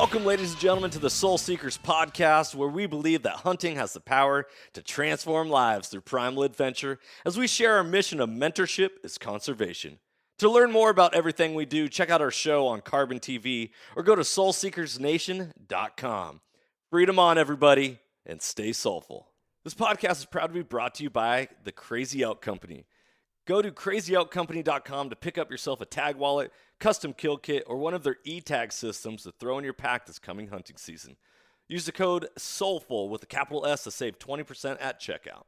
Welcome, ladies and gentlemen, to the Soul Seekers podcast, where we believe that hunting has the power to transform lives through primal adventure, as we share our mission of mentorship is conservation. To learn more about everything we do, check out our show on Carbontv or go to soulseekersnation.com. Freedom on, everybody, and stay soulful. This podcast is proud to be brought to you by the Crazy Elk Company. Go to crazyoutcompany.com to pick up yourself a tag wallet, custom kill kit, or one of their e-tag systems to throw in your pack this coming hunting season. Use the code SOULFUL with a capital S to save 20% at checkout.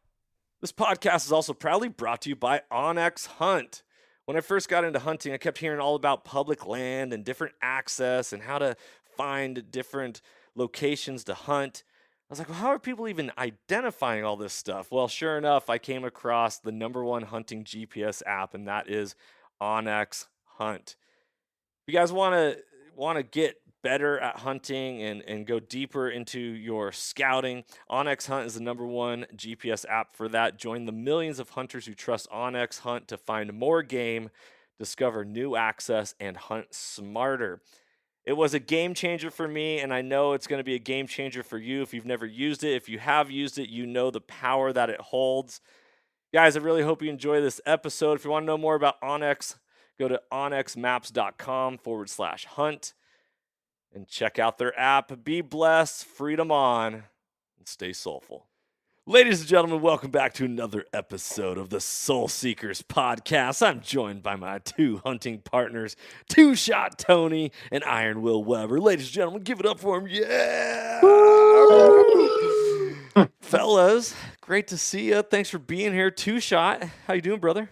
This podcast is also proudly brought to you by OnX Hunt. When I first got into hunting, I kept hearing all about public land and different access and how to find different locations to hunt. I was like, well, how are people even identifying all this stuff? Well, sure enough, I came across the #1 hunting GPS app, and that is OnX Hunt. If you guys want to get better at hunting and go deeper into your scouting, OnX Hunt is the #1 GPS app for that. Join the millions of hunters who trust OnX Hunt to find more game, discover new access, and hunt smarter. It was a game changer for me, and I know it's going to be a game changer for you if you've never used it. If you have used it, you know the power that it holds. Guys, I really hope you enjoy this episode. If you want to know more about OnX, go to onxmaps.com/hunt and check out their app. Be blessed, freedom on, and stay soulful. Ladies and gentlemen, welcome back to another episode of the Soul Seekers podcast. I'm joined by my two hunting partners, Two Shot Tony and Iron Will Weber. Ladies and gentlemen, give it up for him. Yeah! Fellas, great to see you. Thanks for being here. Two Shot, how you doing, brother?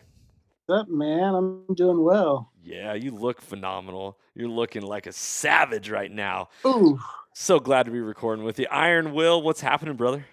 What's up, man? I'm doing well. Yeah, you look phenomenal. You're looking like a savage right now. Ooh. So glad to be recording with you. Iron Will, what's happening, brother?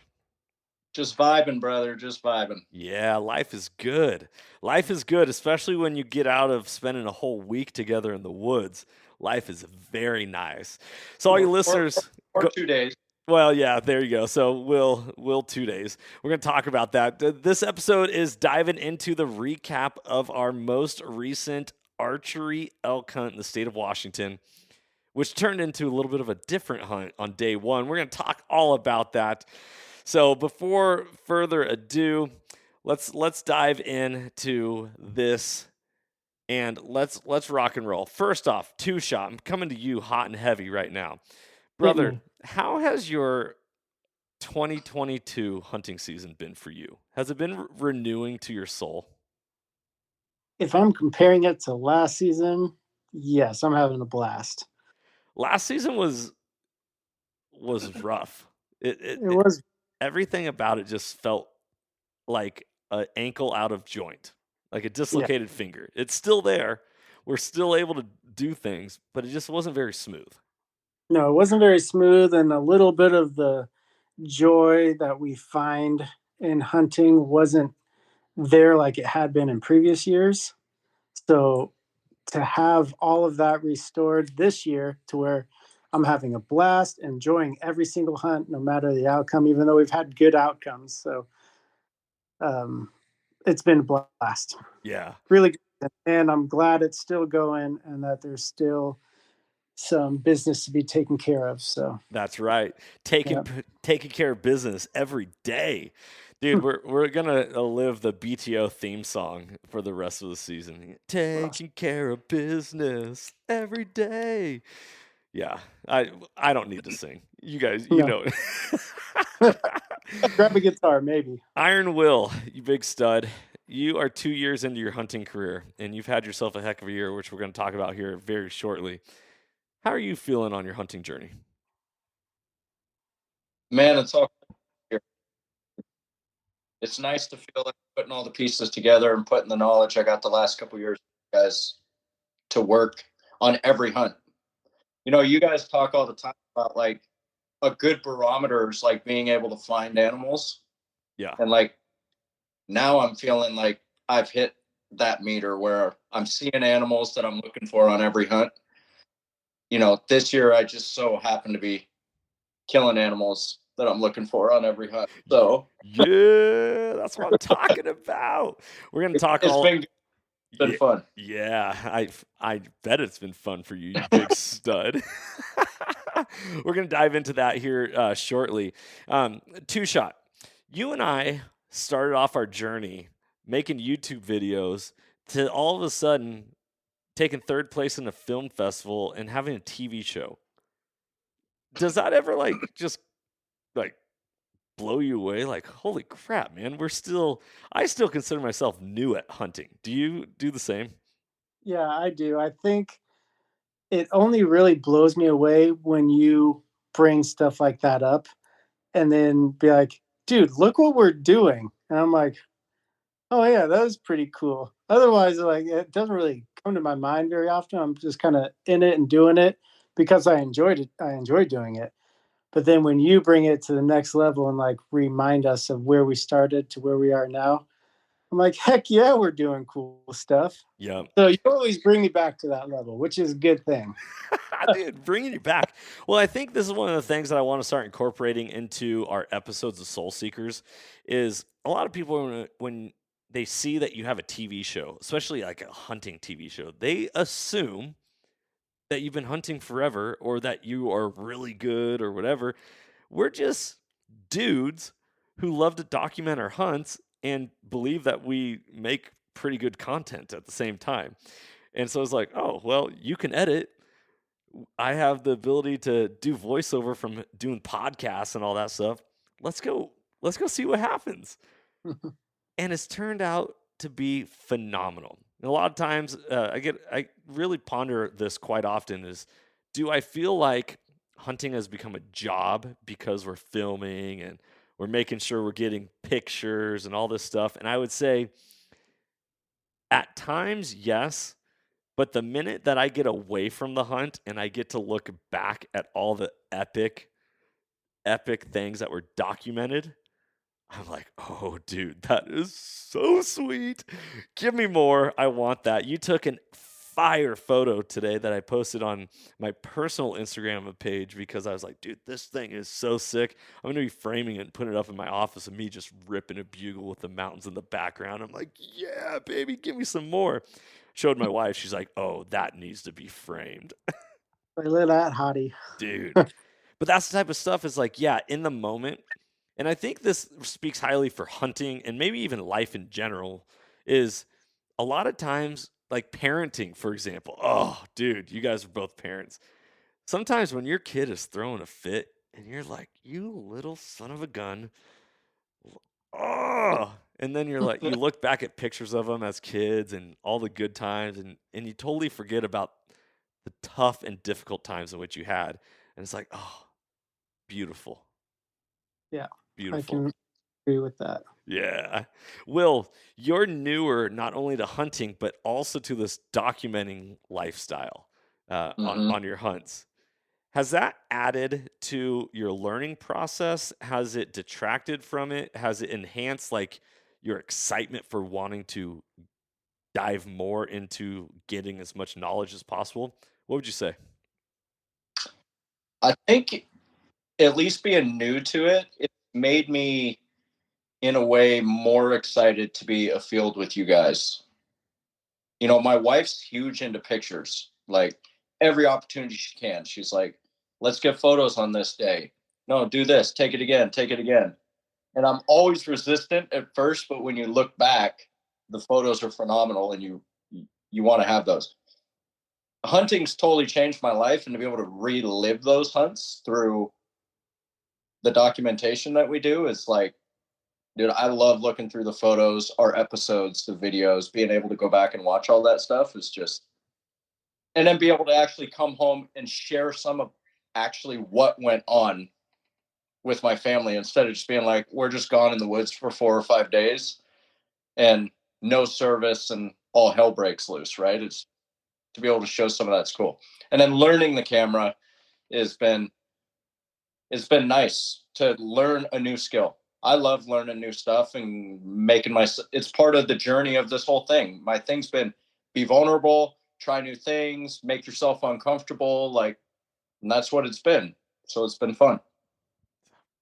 Just vibing, brother. Just vibing. Yeah, life is good. Life is good, especially when you get out of spending a whole week together in the woods. Life is very nice. So all you listeners... Or 2 days. Well, yeah, there you go. So we'll 2 days. We're going to talk about that. This episode is diving into the recap of our most recent archery elk hunt in the state of Washington, which turned into a little bit of a different hunt on day one. We're going to talk all about that. So before further ado, let's dive into this and let's rock and roll. First off, Two Shot, I'm coming to you hot and heavy right now. Brother, how has your 2022 hunting season been for you? Has it been renewing to your soul? If I'm comparing it to last season, yes, I'm having a blast. Last season was rough. It was. Everything about it just felt like an ankle out of joint, like a dislocated finger. It's still there. We're still able to do things, but it just wasn't very smooth. No, it wasn't very smooth, and a little bit of the joy that we find in hunting wasn't there like it had been in previous years. So to have all of that restored this year to where I'm having a blast, enjoying every single hunt, no matter the outcome, even though we've had good outcomes. So it's been a blast. Yeah. Really good. And I'm glad it's still going and that there's still some business to be taken care of. So that's right. Taking care of business every day. Dude, we're going to live the BTO theme song for the rest of the season. Taking care of business every day. Yeah, I don't need to sing. You guys, you know. Grab a guitar, maybe. Iron Will, you big stud. You are 2 years into your hunting career, and you've had yourself a heck of a year, which we're going to talk about here very shortly. How are you feeling on your hunting journey? Man, it's all here. It's nice to feel like putting all the pieces together and putting the knowledge I got the last couple of years, guys, to work on every hunt. You know, you guys talk all the time about like a good barometer is like being able to find animals. Yeah. And like now I'm feeling like I've hit that meter where I'm seeing animals that I'm looking for on every hunt. You know, this year I just so happen to be killing animals that I'm looking for on every hunt. So yeah, that's what I'm talking about. We're gonna talk It's been fun. Yeah, I bet it's been fun for you, you big stud. We're going to dive into that here shortly. Two Shot, you and I started off our journey making YouTube videos to all of a sudden taking third place in a film festival and having a TV show. Does that ever just blow you away? Like, holy crap, man, I still consider myself new at hunting. Do you do the same? Yeah, I do. I think it only really blows me away when you bring stuff like that up and then be like, dude, look what we're doing. And I'm like, oh yeah, that was pretty cool. Otherwise, like, it doesn't really come to my mind very often. I'm just kind of in it and doing it because I enjoyed it. I enjoy doing it. But then when you bring it to the next level and like remind us of where we started to where we are now, I'm like, heck yeah, we're doing cool stuff. Yeah. So you always bring me back to that level, which is a good thing. Dude, bringing you back. Well, I think this is one of the things that I want to start incorporating into our episodes of Soul Seekers is a lot of people, when they see that you have a TV show, especially like a hunting TV show, they assume that you've been hunting forever or that you are really good or whatever. We're just dudes who love to document our hunts and believe that we make pretty good content at the same time. And so it's like, oh, well, you can edit. I have the ability to do voiceover from doing podcasts and all that stuff. Let's go see what happens. And it's turned out to be phenomenal. And a lot of times I really ponder this quite often is, do I feel like hunting has become a job because we're filming and we're making sure we're getting pictures and all this stuff? And I would say at times, yes. But the minute that I get away from the hunt and I get to look back at all the epic things that were documented, I'm like, oh, dude, that is so sweet. Give me more. I want that. You took an fire photo today that I posted on my personal Instagram page because I was like, dude, this thing is so sick. I'm going to be framing it and putting it up in my office of me just ripping a bugle with the mountains in the background. I'm like, yeah, baby, give me some more. Showed my wife. She's like, oh, that needs to be framed. Look at that hottie. Dude. But that's the type of stuff is like, yeah, in the moment. And I think this speaks highly for hunting and maybe even life in general is a lot of times like parenting, for example. Oh, dude, you guys are both parents. Sometimes when your kid is throwing a fit and you're like, you little son of a gun. Oh, and then you're like, you look back at pictures of them as kids and all the good times and you totally forget about the tough and difficult times in which you had. And it's like, oh, beautiful. Yeah. Beautiful. I can agree with that. Yeah. Will, you're newer not only to hunting, but also to this documenting lifestyle on your hunts. Has that added to your learning process? Has it detracted from it? Has it enhanced like your excitement for wanting to dive more into getting as much knowledge as possible? What would you say? I think at least being new to it, it made me in a way more excited to be afield with you guys. You know, my wife's huge into pictures. Like every opportunity she can, she's like, let's get photos on this day. No, do this, take it again, take it again. And I'm always resistant at first, but when you look back, the photos are phenomenal and you want to have those. Hunting's totally changed my life, and to be able to relive those hunts through the documentation that we do is like, dude, I love looking through the photos, our episodes, the videos, being able to go back and watch all that stuff is just, and then be able to actually come home and share some of actually what went on with my family instead of just being like, we're just gone in the woods for 4 or 5 days and no service and all hell breaks loose, right? It's to be able to show some of that's cool. And then learning the camera it's been nice to learn a new skill. I love learning new stuff and making it's part of the journey of this whole thing. My thing's been be vulnerable, try new things, make yourself uncomfortable. Like, and that's what it's been. So it's been fun.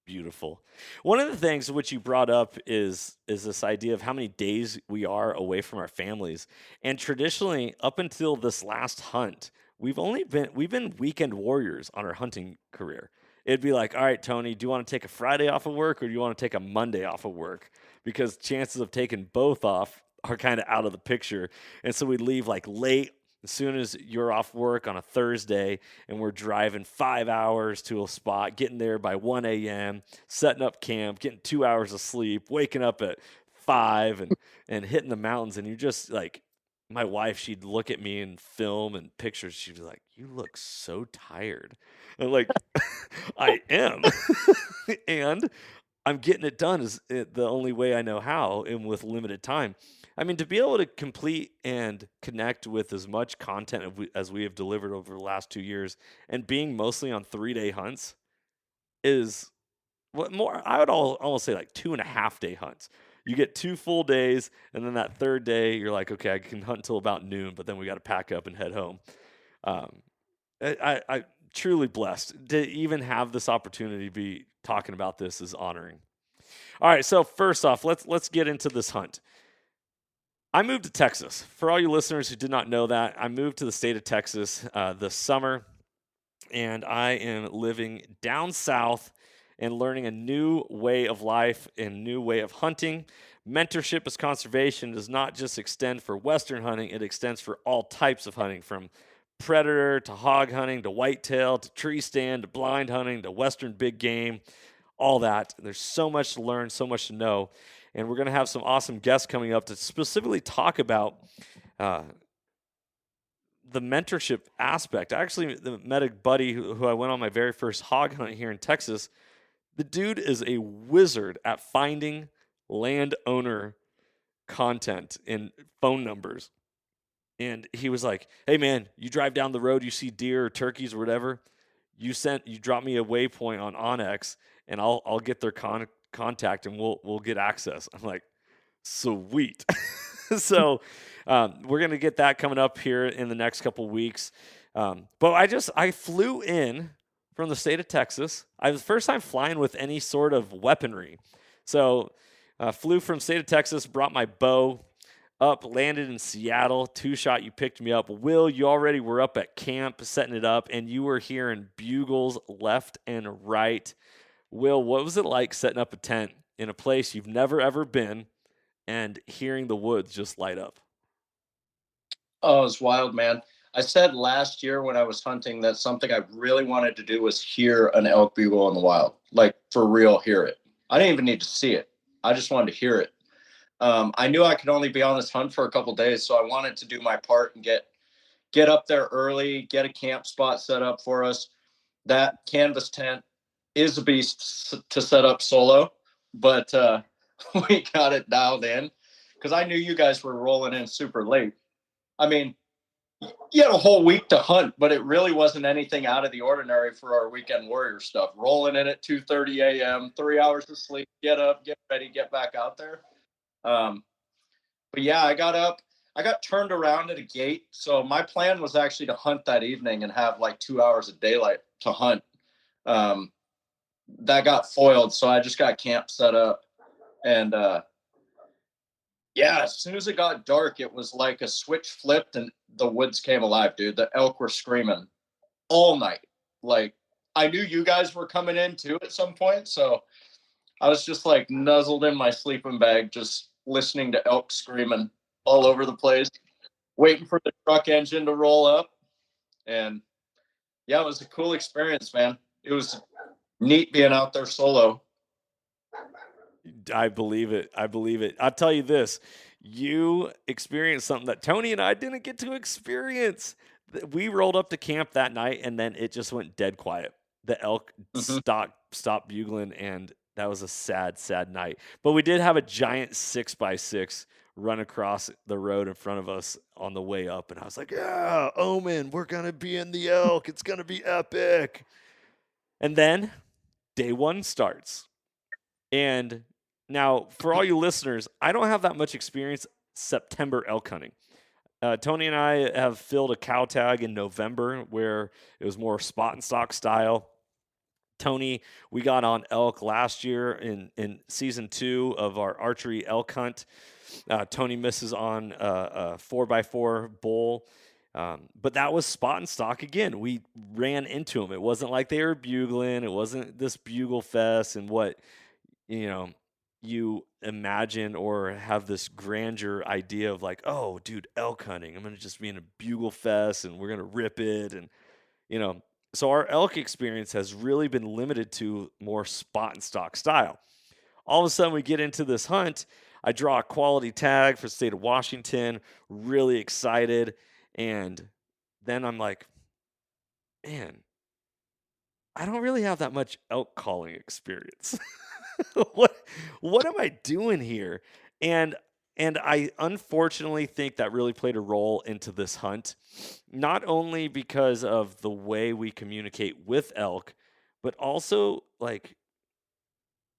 Beautiful. One of the things which you brought up is this idea of how many days we are away from our families. And traditionally, up until this last hunt, we've been weekend warriors on our hunting career. It'd be like, all right, Tony, do you want to take a Friday off of work or do you want to take a Monday off of work? Because chances of taking both off are kind of out of the picture. And so we'd leave like late as soon as you're off work on a Thursday, and we're driving 5 hours to a spot, getting there by 1 a.m., setting up camp, getting 2 hours of sleep, waking up at 5 and hitting the mountains. And you just like, my wife, she'd look at me and film and pictures. She'd be like, you look so tired. And I'm like, I am. And I'm getting it done is the only way I know how and with limited time. I mean, to be able to complete and connect with as much content as we have delivered over the last 2 years and being mostly on 3-day hunts is what more, I would almost say like 2.5-day hunts. You get 2 full days, and then that third day, you're like, okay, I can hunt until about noon, but then we got to pack up and head home. I truly blessed to even have this opportunity to be talking about this is honoring. All right, so first off, let's get into this hunt. I moved to Texas. For all you listeners who did not know that, I moved to the state of Texas this summer, and I am living down south and learning a new way of life and new way of hunting. Mentorship as conservation does not just extend for Western hunting, it extends for all types of hunting, from predator to hog hunting to whitetail to tree stand to blind hunting to Western big game, all that. There's so much to learn, so much to know. And we're going to have some awesome guests coming up to specifically talk about the mentorship aspect. I actually met a buddy who I went on my very first hog hunt here in Texas. The dude is a wizard at finding landowner content and phone numbers. And he was like, hey, man, you drive down the road, you see deer or turkeys or whatever, you drop me a waypoint on Onyx, and I'll get their contact and we'll get access. I'm like, sweet. So we're going to get that coming up here in the next couple weeks. But I flew in from the state of Texas. I was the first time flying with any sort of weaponry. So flew from state of Texas, brought my bow up, landed in Seattle, 2-shot, you picked me up. Will, you already were up at camp setting it up, and you were hearing bugles left and right. Will, what was it like setting up a tent in a place you've never, ever been and hearing the woods just light up? Oh, it's wild, man. I said last year when I was hunting that something I really wanted to do was hear an elk bugle in the wild, like for real, hear it. I didn't even need to see it. I just wanted to hear it. I knew I could only be on this hunt for a couple days, so I wanted to do my part and get up there early, get a camp spot set up for us. That canvas tent is a beast to set up solo, but we got it dialed in because I knew you guys were rolling in super late. I mean, you had a whole week to hunt, but it really wasn't anything out of the ordinary for our weekend warrior stuff. Rolling in at 2:30 a.m., 3 hours of sleep, get up, get ready, get back out there. But yeah, I got up, I got turned around at a gate. So my plan was actually to hunt that evening and have like 2 hours of daylight to hunt. That got foiled. So I just got camp set up, and yeah, as soon as it got dark, it was like a switch flipped and the woods came alive, dude. The elk were screaming all night. Like, I knew you guys were coming in too at some point. So I was just like nuzzled in my sleeping bag, just listening to elk screaming all over the place, waiting for the truck engine to roll up. And yeah, it was a cool experience, man. It was neat being out there solo. I believe it. I'll tell you this. You experienced something that Tony and I didn't get to experience. We rolled up to camp that night, and then it just went dead quiet. The elk stopped bugling, and that was a sad, sad night. But we did have a giant 6x6 run across the road in front of us on the way up, and I was like, yeah, Omen, we're going to be in the elk. It's going to be epic. And then day one starts. And now, for all you listeners, I don't have that much experience September elk hunting. Tony and I have filled a cow tag in November where it was more spot and stock style. Tony, we got on elk last year in season 2 of our archery elk hunt. Tony misses on a 4x4 bull But that was spot and stock again. We ran into them. It wasn't like they were bugling. It wasn't this bugle fest and what you imagine or have this grandeur idea of like, oh, dude, elk hunting. I'm gonna just be in a bugle fest and we're gonna rip it, and so our elk experience has really been limited to more spot and stock style. All of a sudden, we get into this hunt. I draw a quality tag for the state of Washington, really excited. And then I'm like, man, I don't really have that much elk calling experience. what am I doing here? And I unfortunately think that really played a role into this hunt, not only because of the way we communicate with elk, but also like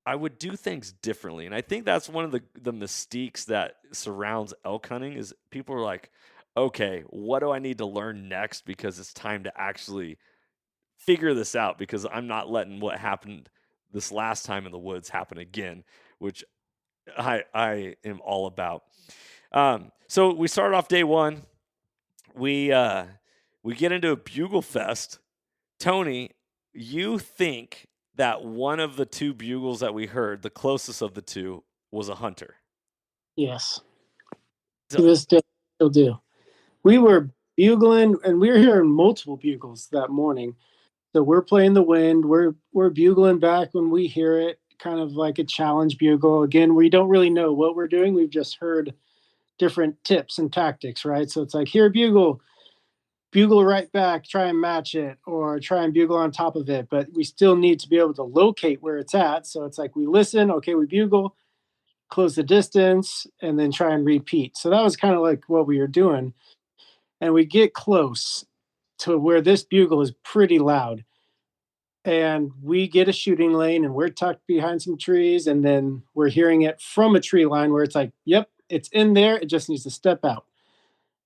I would do things differently. And I think that's one of the mystiques that surrounds elk hunting is people are like, okay, what do I need to learn next? Because it's time to actually figure this out, because I'm not letting what happened this last time in the woods happen again, which I am all about. So we start off day one. We get into a bugle fest. Tony, you think that one of the two bugles that we heard, the closest of the two, was a hunter? Yes. To this day, still do. We were bugling, and we were hearing multiple bugles that morning. So we're playing the wind. We're bugling back when we hear it, kind of like a challenge bugle. Again, we don't really know what we're doing. We've just heard different tips and tactics, right? So it's like, here, bugle right back, try and match it, or try and bugle on top of it. But we still need to be able to locate where it's at. So it's like we listen, okay, we bugle, close the distance, and then try and repeat. So that was kind of like what we were doing. And we get close to where this bugle is pretty loud. And we get a shooting lane and we're tucked behind some trees. And then we're hearing it from a tree line where it's like, yep, it's in there. It just needs to step out.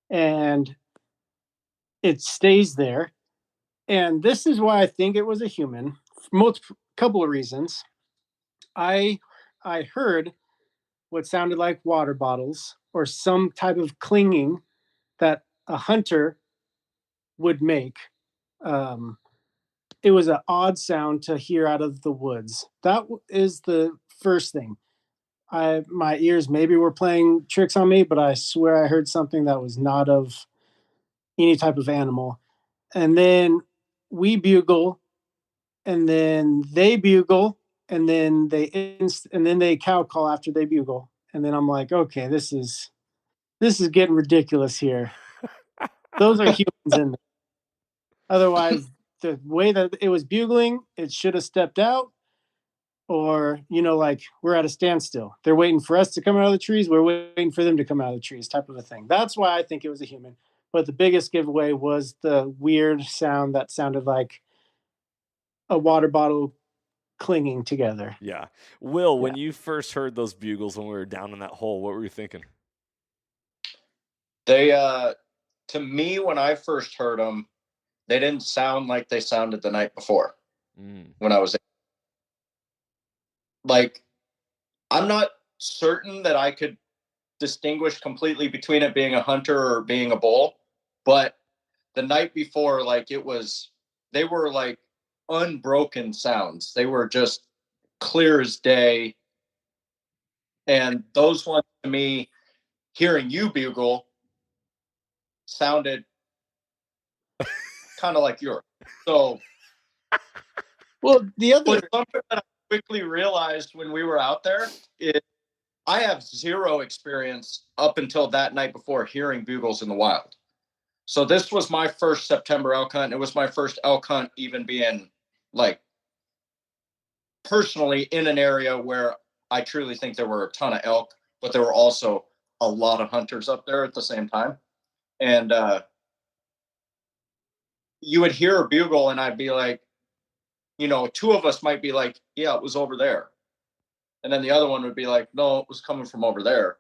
And it stays there. And this is why I think it was a human. Couple of reasons. I heard what sounded like water bottles or some type of clinging that a hunter would make. It was an odd sound to hear out of the woods. That is the first thing. My ears maybe were playing tricks on me, but I swear I heard something that was not of any type of animal. And then we bugle, and then they bugle, and then they cow call after they bugle. And then I'm like, okay, this is getting ridiculous here. Those are humans in there. Otherwise, the way that it was bugling, it should have stepped out, or like we're at a standstill. They're waiting for us to come out of the trees. We're waiting for them to come out of the trees, type of a thing. That's why I think it was a human. But the biggest giveaway was the weird sound that sounded like a water bottle clinging together. Yeah. Will, when you first heard those bugles when we were down in that hole, what were you thinking? They, to me, when I first heard them, they didn't sound like they sounded the night before. When I was like, I'm not certain that I could distinguish completely between it being a hunter or being a bull, but the night before, like they were like unbroken sounds. They were just clear as day. And those ones, to me, hearing you bugle sounded kind of like yours. So, well, the other something that I quickly realized when we were out there is I have zero experience up until that night before hearing bugles in the wild. So this was my first September elk hunt. It was my first elk hunt even being like personally in an area where I truly think there were a ton of elk, but there were also a lot of hunters up there at the same time. And you would hear a bugle and I'd be like, two of us might be like, yeah, it was over there. And then the other one would be like, no, it was coming from over there.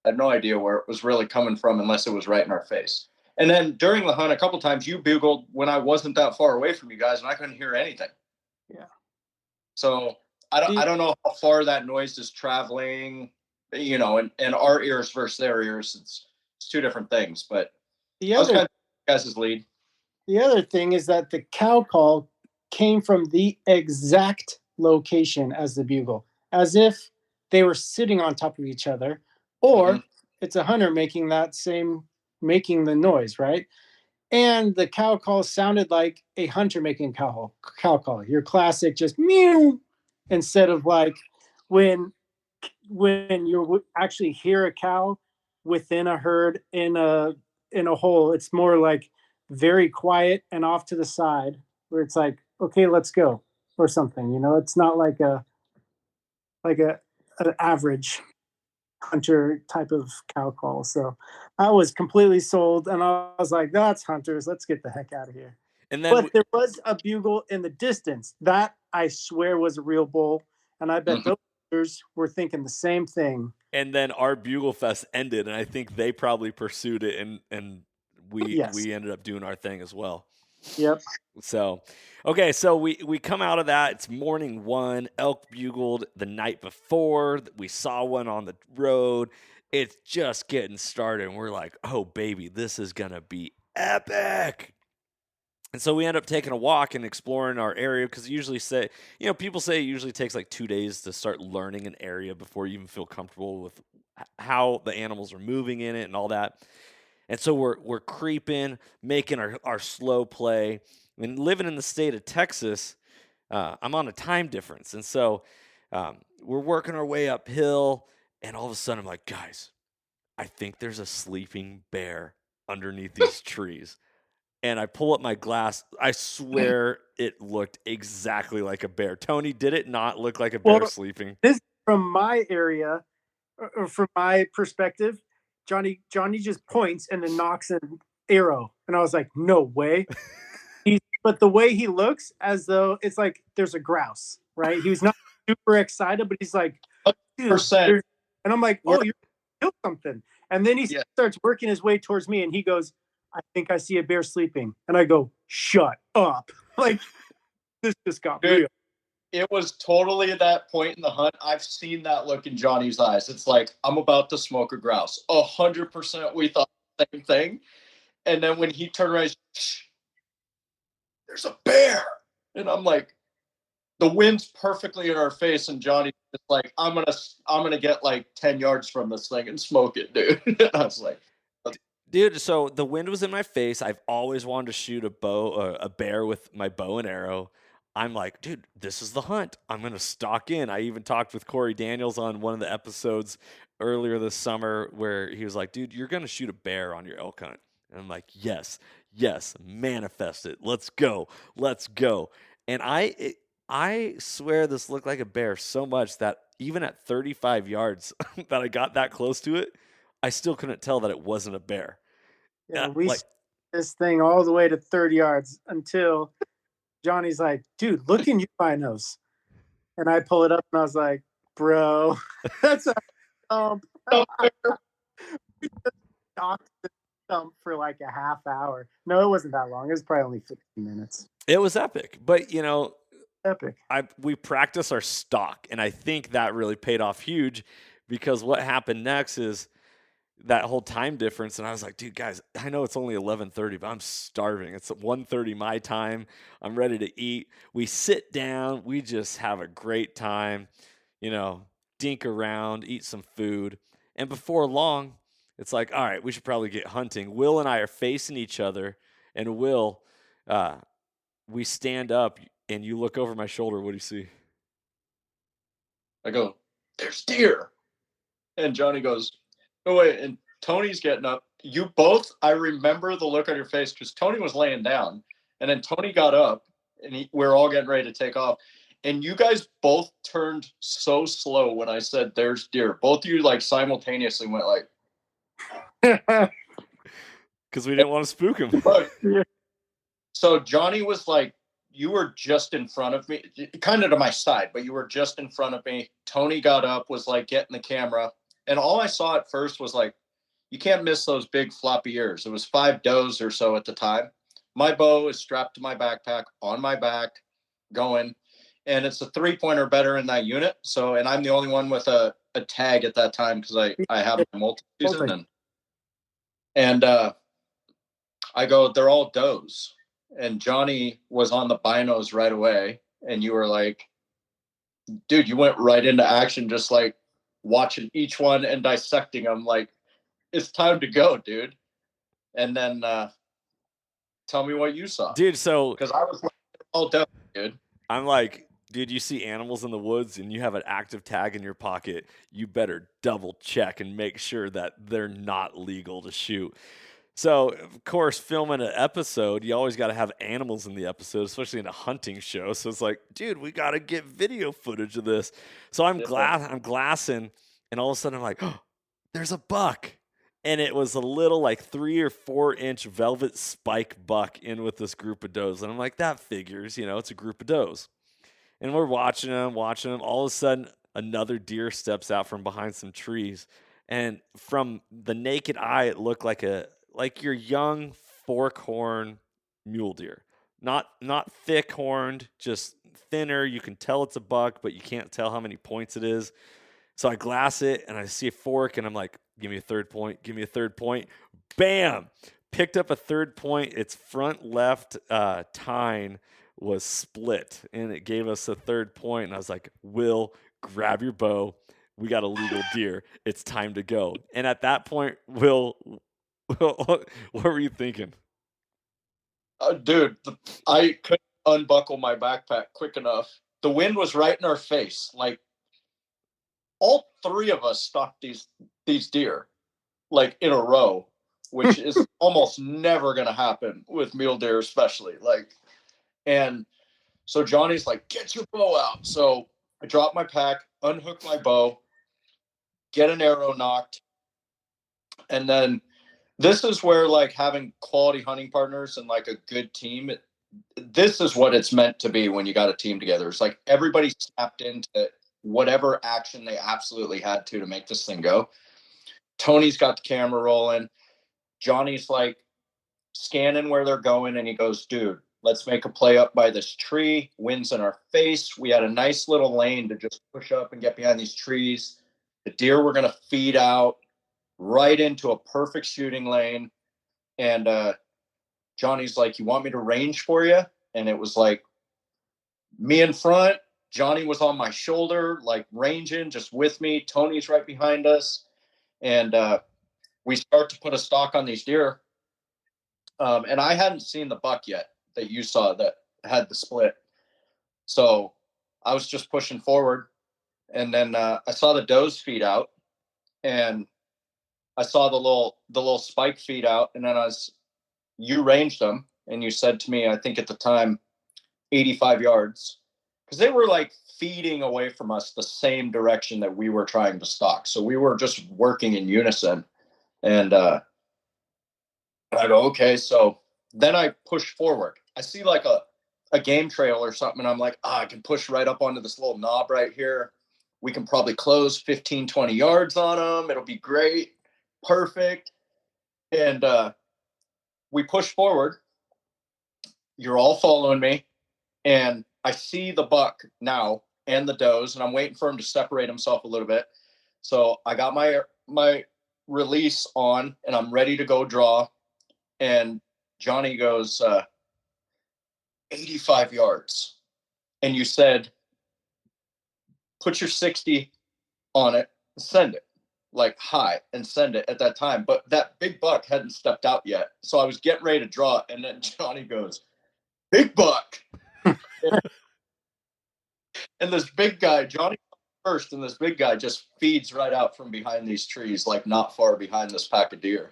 I had no idea where it was really coming from unless it was right in our face. And then during the hunt, a couple times you bugled when I wasn't that far away from you guys and I couldn't hear anything. Yeah. So I don't know how far that noise is traveling, and our ears versus their ears. It's two different things. But The I was other kind of guys' lead. The other thing is that the cow call came from the exact location as the bugle, as if they were sitting on top of each other, or it's a hunter making the noise, right? And the cow call sounded like a hunter making cow call. Your classic just meow, instead of like when you actually hear a cow within a herd in a hole, it's more like very quiet and off to the side, where it's like, okay, let's go, or something. It's not like a an average hunter type of cow call. So I was completely sold, and I was like, that's hunters. Let's get the heck out of here. And then But there was a bugle in the distance that I swear was a real bull, and I bet those hunters were thinking the same thing. and then our Bugle Fest ended, and I think they probably pursued it, and we ended up doing our thing as well. Yep. So, okay, so we come out of that. It's morning one. Elk bugled the night before. We saw one on the road. It's just getting started, and we're like, oh, baby, this is going to be epic. And so we end up taking a walk and exploring our area, because usually people say it usually takes like 2 days to start learning an area before you even feel comfortable with how the animals are moving in it and all that. And so we're creeping, making our slow play. And living in the state of Texas, I'm on a time difference. And so we're working our way uphill, and all of a sudden I'm like, guys, I think there's a sleeping bear underneath these trees. And I pull up my glass. I swear it looked exactly like a bear. Tony, did it not look like a bear sleeping? This, from my area, or from my perspective, Johnny just points and then knocks an arrow. And I was like, no way. But the way he looks, as though it's like there's a grouse, right? He was not super excited, but he's like, dude. And I'm like, oh, you're going to kill something. And then he starts working his way towards me, and he goes, I think I see a bear sleeping. And I go, shut up. Like, this just got real. It was totally at that point in the hunt. I've seen that look in Johnny's eyes. It's like, I'm about to smoke a grouse. 100% we thought the same thing. And then when he turned around, shh, there's a bear. And I'm like, the wind's perfectly in our face. And Johnny's just like, I'm gonna get like 10 yards from this thing and smoke it, dude. And I was like, dude, so the wind was in my face. I've always wanted to shoot a bear with my bow and arrow. I'm like, dude, this is the hunt. I'm going to stalk in. I even talked with Corey Daniels on one of the episodes earlier this summer where he was like, dude, you're going to shoot a bear on your elk hunt. And I'm like, yes, manifest it. Let's go. And I swear this looked like a bear so much that even at 35 yards that I got that close to it, I still couldn't tell that it wasn't a bear. Yeah, we this thing all the way to 30 yards until Johnny's like, dude, look in your binos. And I pull it up, and I was like, bro, that's a stump. We just talked the stump for like a half hour. No, it wasn't that long. It was probably only 15 minutes. It was epic. But, epic. We practiced our stalk, and I think that really paid off huge, because what happened next is that whole time difference. And I was like, dude, guys, I know it's only 11:30, but I'm starving. It's 1:30 my time. I'm ready to eat. We sit down. We just have a great time, dink around, eat some food. And before long, it's like, all right, we should probably get hunting. Will and I are facing each other. And Will, we stand up, and you look over my shoulder. What do you see? I go, there's deer. And Johnny goes, oh, wait, and Tony's getting up. You both, I remember the look on your face, because Tony was laying down, and then Tony got up, and we were all getting ready to take off. And you guys both turned so slow when I said there's deer. Both of you like simultaneously went like. Because we didn't want to spook him. So Johnny was like, you were just in front of me, kind of to my side, but you were just in front of me. Tony got up, was like getting the camera. And all I saw at first was like, you can't miss those big floppy ears. It was 5 does or so at the time. My bow is strapped to my backpack, on my back, going. And it's a 3-pointer better in that unit. So, and I'm the only one with a tag at that time, because I have a multi-season. And I go, they're all does. And Johnny was on the binos right away. And you were like, dude, you went right into action, just like watching each one and dissecting them. Like, it's time to go, dude. And then tell me what you saw. Dude, so because I was like, all does, dude. I'm like, dude, you see animals in the woods and you have an active tag in your pocket, you better double check and make sure that they're not legal to shoot. So, of course, filming an episode, you always got to have animals in the episode, especially in a hunting show. So it's like, dude, we got to get video footage of this. So I'm glassing, and all of a sudden I'm like, oh, there's a buck. And it was a little like 3 or 4 inch velvet spike buck in with this group of does. And I'm like, that figures, it's a group of does. And we're watching them. All of a sudden, another deer steps out from behind some trees. And from the naked eye, it looked like your young fork-horn mule deer. Not thick-horned, just thinner. You can tell it's a buck, but you can't tell how many points it is. So I glass it, and I see a fork, and I'm like, give me a third point. Bam! Picked up a third point. Its front left tine was split, and it gave us a third point. And I was like, Will, grab your bow. We got a legal deer. It's time to go. And at that point, Will, what were you thinking? Dude, I couldn't unbuckle my backpack quick enough. The wind was right in our face. Like, all 3 of us stalked these deer, like, in a row, which is almost never going to happen with mule deer, especially. Like, and so Johnny's like, get your bow out. So I drop my pack, unhook my bow, get an arrow knocked. And then this is where, like, having quality hunting partners and like a good team, this is what it's meant to be when you got a team together. It's like everybody snapped into whatever action they absolutely had to make this thing go. Tony's got the camera rolling. Johnny's like scanning where they're going, and he goes, dude, let's make a play up by this tree. Wind's in our face. We had a nice little lane to just push up and get behind these trees. The deer were going to feed out right into a perfect shooting lane. And Johnny's like, you want me to range for you? And it was like me in front. Johnny was on my shoulder, like ranging just with me. Tony's right behind us. And we start to put a stock on these deer. And I hadn't seen the buck yet that you saw that had the split. So I was just pushing forward. And then I saw the does feed out. And I saw the little spike feed out. And then you ranged them. And you said to me, I think at the time, 85 yards. Because they were like feeding away from us the same direction that we were trying to stalk. So we were just working in unison. And I go, okay. So then I push forward. I see like a game trail or something. And I'm like, I can push right up onto this little knob right here. We can probably close 15, 20 yards on them. It'll be great. Perfect. And we push forward. You're all following me. And I see the buck now and the does, and I'm waiting for him to separate himself a little bit. So I got my release on, and I'm ready to go draw. And Johnny goes, 85 yards. And you said, put your 60 on it, send it. Like high and send it at that time. But that big buck hadn't stepped out yet. So I was getting ready to draw, and then Johnny goes, big buck. And this big guy, Johnny first, and this big guy just feeds right out from behind these trees, like not far behind this pack of deer.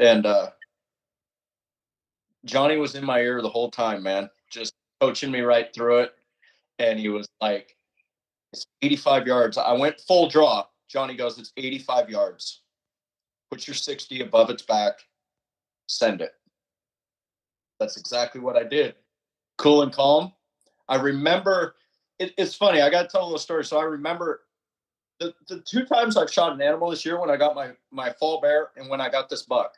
And Johnny was in my ear the whole time, man, just coaching me right through it. And he was like, it's 85 yards. I went full draw. Johnny goes, it's 85 yards. Put your 60 above its back. Send it. That's exactly what I did. Cool and calm. I remember, it's funny, I got to tell a little story. So I remember the 2 times I've shot an animal this year, when I got my fall bear and when I got this buck.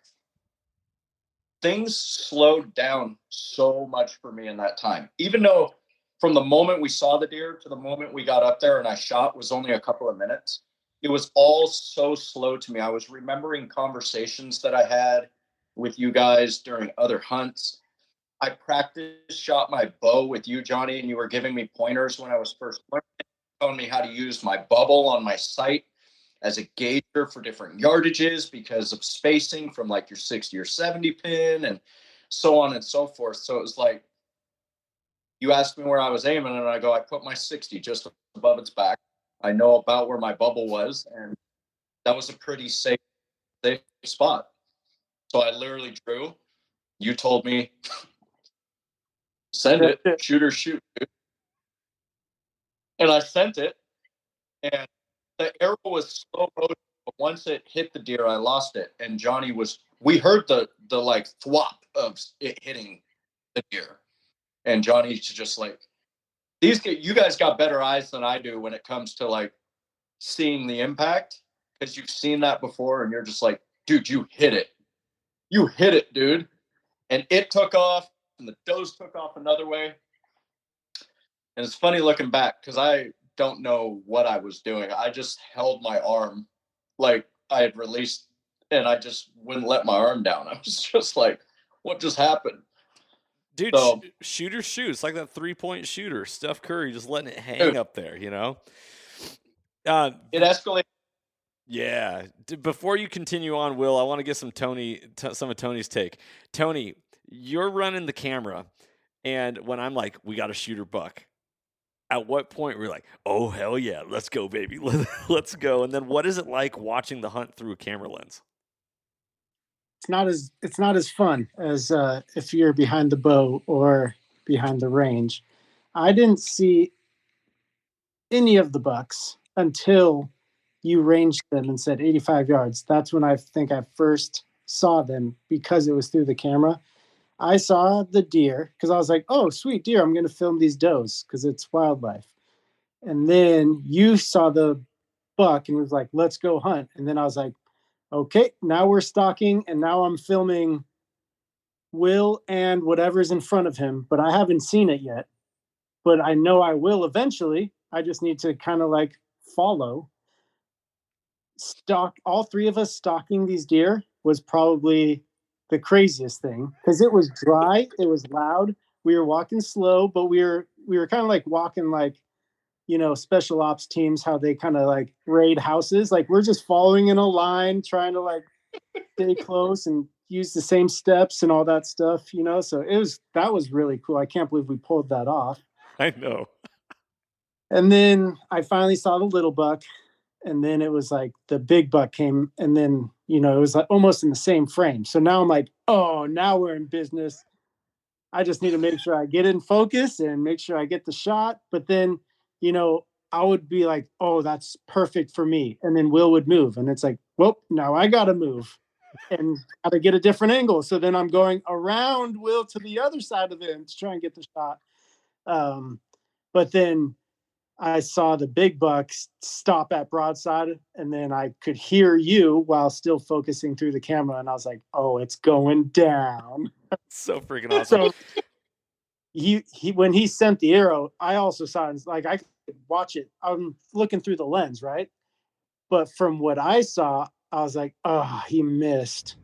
Things slowed down so much for me in that time. Even though from the moment we saw the deer to the moment we got up there and I shot was only a couple of minutes, it was all so slow to me. I was remembering conversations that I had with you guys during other hunts. I practiced shot my bow with you, Johnny, and you were giving me pointers when I was first learning, telling me how to use my bubble on my sight as a gauger for different yardages because of spacing from like your 60 or 70 pin and so on and so forth. So it was like, you asked me where I was aiming, and I go, I put my 60 just above its back. I know about where my bubble was, and that was a pretty safe spot. So I literally drew. You told me, send it, shoot or shoot. And I sent it, and the arrow was slow motion, but once it hit the deer, I lost it. And Johnny we heard the like thwop of it hitting the deer. And Johnny's just like, you guys got better eyes than I do when it comes to like seeing the impact, because you've seen that before, and you're just like, dude, you hit it. You hit it, dude. And it took off, and the does took off another way. And it's funny looking back, because I don't know what I was doing. I just held my arm like I had released, and I just wouldn't let my arm down. I was just like, what just happened? Dude, So, shooter shoot. It's like that 3-point shooter, Steph Curry, just letting it hang up there, you know? It escalated. Yeah. Before you continue on, Will, I want to get some of Tony's take. Tony, you're running the camera, and when I'm like, we got a shooter buck, at what point we're like, oh, hell yeah, let's go, baby. Let's go. And then what is it like watching the hunt through a camera lens? It's not as fun as if you're behind the bow or behind the range. I didn't see any of the bucks until you ranged them and said 85 yards. That's when I think I first saw them, because it was through the camera. I saw the deer because I was like, oh, sweet deer. I'm going to film these does because it's wildlife. And then you saw the buck and was like, let's go hunt. And then I was like, okay, now we're stalking, and now I'm filming Will and whatever's in front of him, but I haven't seen it yet. But I know I will eventually. I just need to kind of like follow. All three of us stalking these deer was probably the craziest thing, because it was dry, it was loud. We were walking slow, but we were kind of like walking like, special ops teams, how they kind of like raid houses. Like, we're just following in a line, trying to like stay close and use the same steps and all that stuff, So that was really cool. I can't believe we pulled that off. I know. And then I finally saw the little buck, and then it was like the big buck came, and then, it was like almost in the same frame. So now I'm like, oh, now we're in business. I just need to make sure I get in focus and make sure I get the shot. But then, I would be like, oh, that's perfect for me. And then Will would move. And it's like, well, now I got to move and got to get a different angle. So then I'm going around Will to the other side of him to try and get the shot. But then I saw the big bucks stop at broadside, and then I could hear you while still focusing through the camera. And I was like, oh, it's going down. So freaking awesome. So he when he sent the arrow, I also saw it. Like, I could watch it. I'm looking through the lens, right? But from what I saw, I was like, oh, he missed.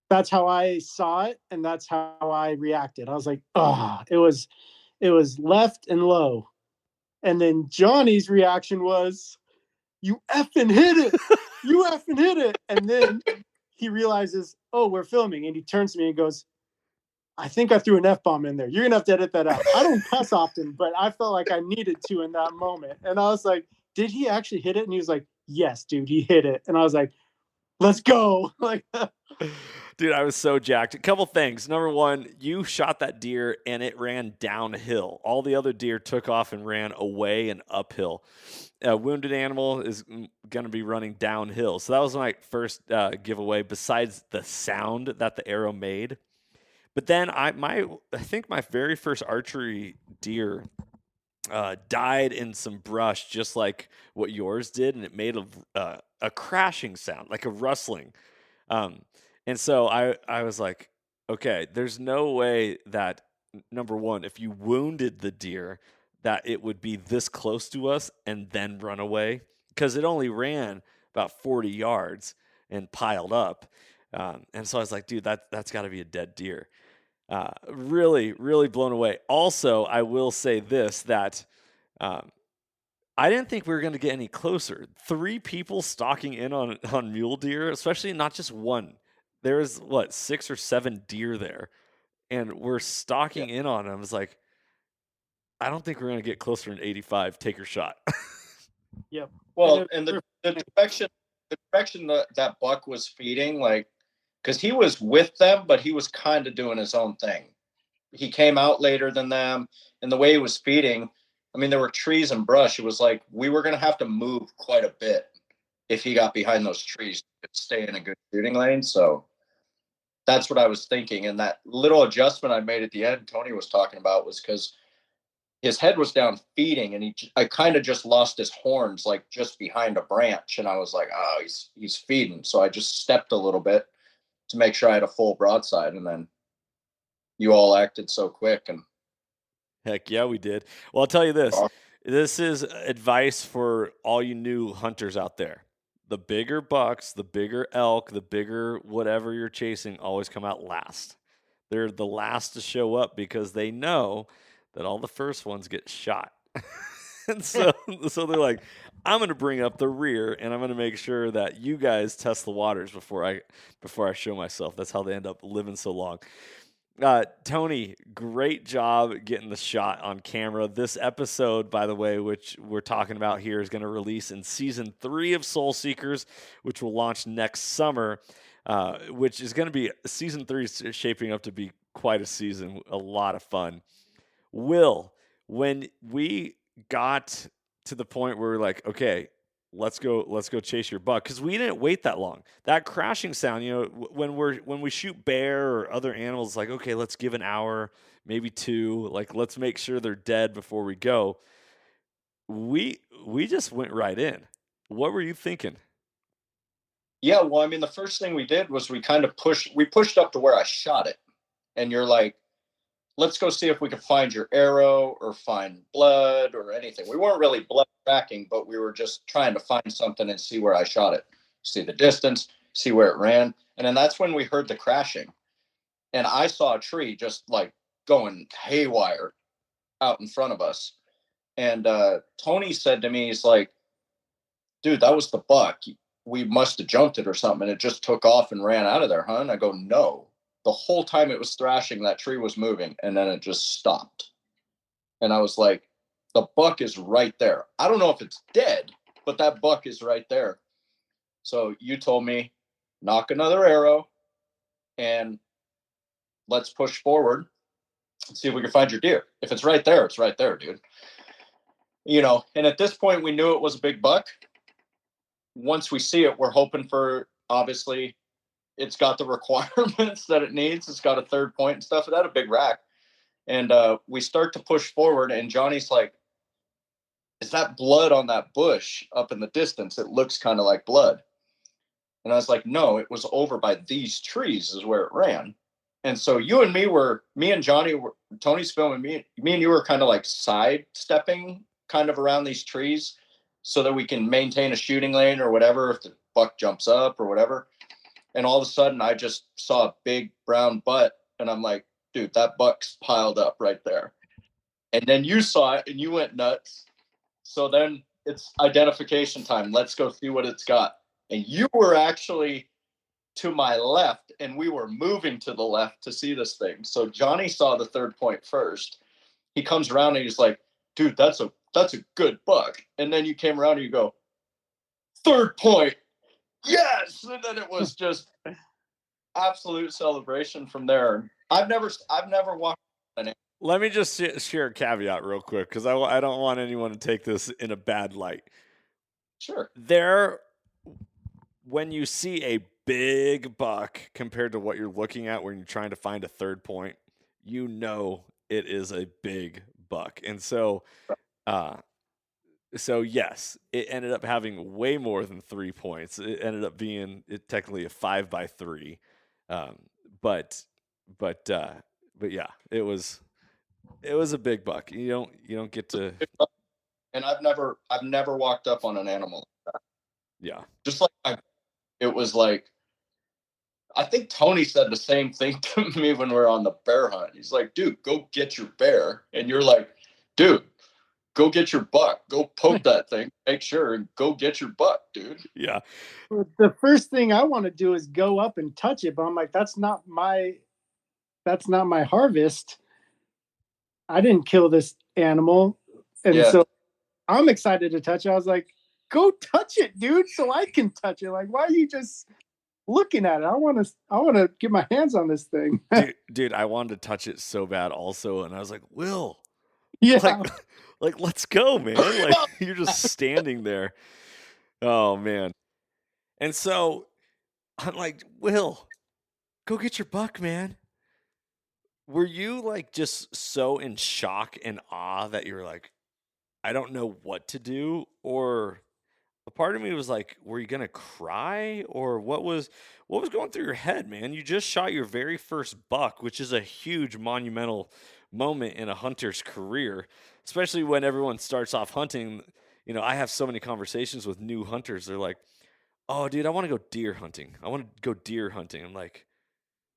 That's how I saw it, and that's how I reacted. I was like, oh, it was left and low. And then Johnny's reaction was, you effing hit it. You effing hit it. And then he realizes, oh, we're filming. And he turns to me and goes, I think I threw an F-bomb in there. You're going to have to edit that out. I don't cuss often, but I felt like I needed to in that moment. And I was like, did he actually hit it? And he was like, yes, dude, he hit it. And I was like, let's go. Like, dude, I was so jacked. A couple things. Number one, you shot that deer and it ran downhill. All the other deer took off and ran away and uphill. A wounded animal is going to be running downhill. So that was my first giveaway, besides the sound that the arrow made. But then I think my very first archery deer died in some brush, just like what yours did, and it made a crashing sound, like a rustling. And so I was like, okay, there's no way that, number one, if you wounded the deer, that it would be this close to us and then run away, because it only ran about 40 yards and piled up. And so I was like, dude, that's got to be a dead deer. Really, really blown away. Also, I will say this, that um, I didn't think we were going to get any closer. 3 people stalking in on mule deer, especially not just one. There's 6 or 7 deer there, and we're stalking in on them. It's like, I don't think we're going to get closer than 85. Take your shot. Yep. Well, and the direction that buck was feeding, like, because he was with them, but he was kind of doing his own thing. He came out later than them, and the way he was feeding, I mean, there were trees and brush. It was like we were going to have to move quite a bit if he got behind those trees to stay in a good shooting lane. So that's what I was thinking. And that little adjustment I made at the end, Tony was talking about, was because his head was down feeding, and I kind of just lost his horns, like just behind a branch. And I was like, oh, he's feeding. So I just stepped a little bit to make sure I had a full broadside. And then you all acted so quick. And Heck yeah, we did. Well, I'll tell you this. This is advice for all you new hunters out there. The bigger bucks, the bigger elk, the bigger whatever you're chasing always come out last. They're the last to show up because they know that all the first ones get shot. And so they're like, I'm going to bring up the rear, and I'm going to make sure that you guys test the waters before I show myself. That's how they end up living so long. Tony, great job getting the shot on camera. This episode, by the way, which we're talking about here, is going to release in season 3 of Soul Seekers, which will launch next summer, which is going to be season 3 is shaping up to be quite a season, a lot of fun. Will, when we got to the point where we're like, okay, let's go chase your buck, because we didn't wait that long. That crashing sound, when we shoot bear or other animals, like, okay, let's give an hour, maybe 2, like, let's make sure they're dead before we go. We just went right in. What were you thinking? Yeah, well, I mean, the first thing we did was we pushed up to where I shot it, and you're like, let's go see if we could find your arrow or find blood or anything. We weren't really blood tracking, but we were just trying to find something and see where I shot it, see the distance, see where it ran. And then that's when we heard the crashing. And I saw a tree just like going haywire out in front of us. And Tony said to me, he's like, dude, that was the buck. We must have jumped it or something. And it just took off and ran out of there, huh? And I go, no. The whole time it was thrashing, that tree was moving, and then it just stopped. And I was like, the buck is right there. I don't know if it's dead, but that buck is right there. So you told me, knock another arrow, and let's push forward and see if we can find your deer. If it's right there, it's right there, dude. And at this point, we knew it was a big buck. Once we see it, we're hoping for, obviously, it's got the requirements that it needs. It's got a third point and stuff. It had a big rack. And we start to push forward, and Johnny's like, is that blood on that bush up in the distance? It looks kind of like blood. And I was like, no, it was over by these trees is where it ran. And so me and Johnny, Tony's filming, me and you were kind of like sidestepping kind of around these trees so that we can maintain a shooting lane or whatever if the buck jumps up or whatever. And all of a sudden, I just saw a big brown butt, and I'm like, dude, that buck's piled up right there. And then you saw it, and you went nuts. So then it's identification time. Let's go see what it's got. And you were actually to my left, and we were moving to the left to see this thing. So Johnny saw the third point first. He comes around, and he's like, dude, that's a good buck. And then you came around, and you go, third point. Yes, and then it was just absolute celebration from there. I've never walked an animal. Let me just share a caveat real quick, because I don't want anyone to take this in a bad light. Sure. When you see a big buck compared to what you're looking at when you're trying to find a third point, it is a big buck. And so yes, it ended up having way more than 3 points. It ended up being technically a 5x3. But yeah, it was a big buck. You don't get to. And I've never walked up on an animal like that. Yeah. Just like it was like I think Tony said the same thing to me when we were on the bear hunt. He's like, dude, go get your bear. And you're like, dude, go get your buck. Go poke that thing, make sure, and go get your buck, dude. Yeah. The first thing I want to do is go up and touch it, but I'm like, that's not my harvest. I didn't kill this animal. And so I'm excited to touch it. I was like, go touch it, dude, so I can touch it. Like, why are you just looking at it? I want to get my hands on this thing. dude, I wanted to touch it so bad also, and I was like, Will, Yeah. like let's go, man. Like you're just standing there. Oh man. And so I'm like, Will, go get your buck, man. Were you like just so in shock and awe that you're like, I don't know what to do? Or a part of me was like, were you gonna cry? Or what was going through your head, man? You just shot your very first buck, which is a huge monumental moment in a hunter's career, especially when everyone starts off hunting. You know, I have so many conversations with new hunters. They're like, oh, dude, I want to go deer hunting. I want to go deer hunting. I'm like,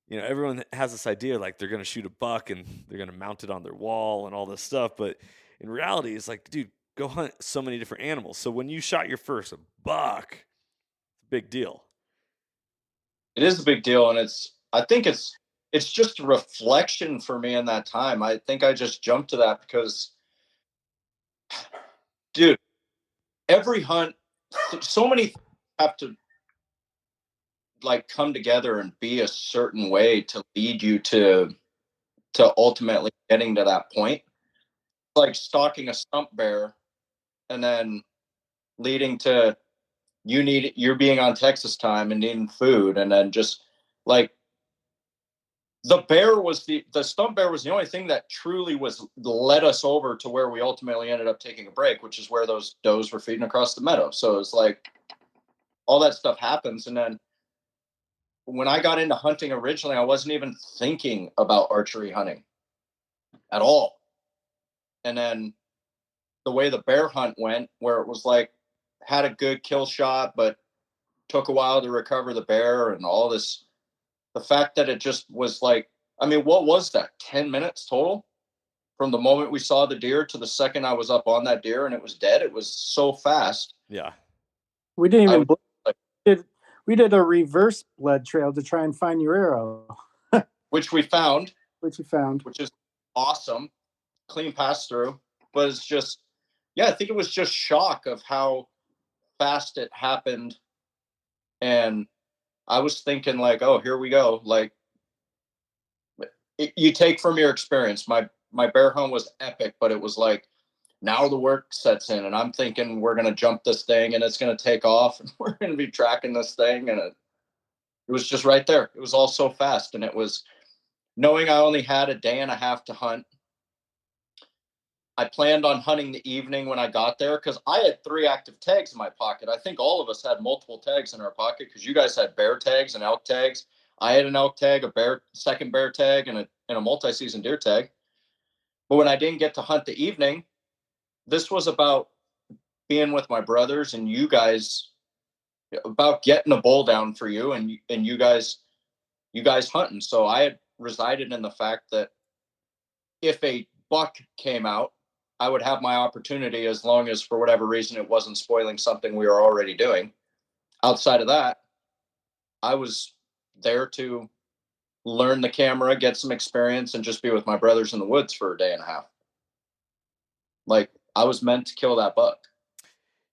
you know, everyone has this idea like they're going to shoot a buck and they're going to mount it on their wall and all this stuff. But in reality, it's like, dude, go hunt so many different animals. So when you shot your first buck, it's a big deal. It is a big deal. And I think it's just a reflection for me in that time. I think I just jumped to that because, dude, every hunt, so many have to like come together and be a certain way to lead you to ultimately getting to that point. Like stalking a stump bear and then leading to you're being on Texas time and needing food, and then just like the stump bear was the only thing that truly led us over to where we ultimately ended up taking a break, which is where those does were feeding across the meadow. So it's like all that stuff happens. And then when I got into hunting originally, I wasn't even thinking about archery hunting at all. And then the way the bear hunt went, where it was like, had a good kill shot, but took a while to recover the bear and all this, the fact that it just was like, I mean, what was that? 10 minutes total from the moment we saw the deer to the second I was up on that deer and it was dead. It was so fast. Yeah. We didn't even we did a reverse blood trail to try and find your arrow. Which we found. Which you found. Which is awesome. Clean pass through. But it's just, yeah, I think it was just shock of how fast it happened. And I was thinking like, oh, here we go. Like, you take from your experience. My bear hunt was epic, but it was like, now the work sets in and I'm thinking we're going to jump this thing and it's going to take off and we're going to be tracking this thing. And it was just right there. It was all so fast. And it was knowing I only had a day and a half to hunt. I planned on hunting the evening when I got there because I had 3 active tags in my pocket. I think all of us had multiple tags in our pocket because you guys had bear tags and elk tags. I had an elk tag, second bear tag, and a multi-season deer tag. But when I didn't get to hunt the evening, this was about being with my brothers and you guys, about getting a bull down for you and you guys hunting. So I had resided in the fact that if a buck came out, I would have my opportunity as long as for whatever reason it wasn't spoiling something we were already doing. Outside of that, I was there to learn the camera, get some experience, and just be with my brothers in the woods for a day and a half. Like, I was meant to kill that buck.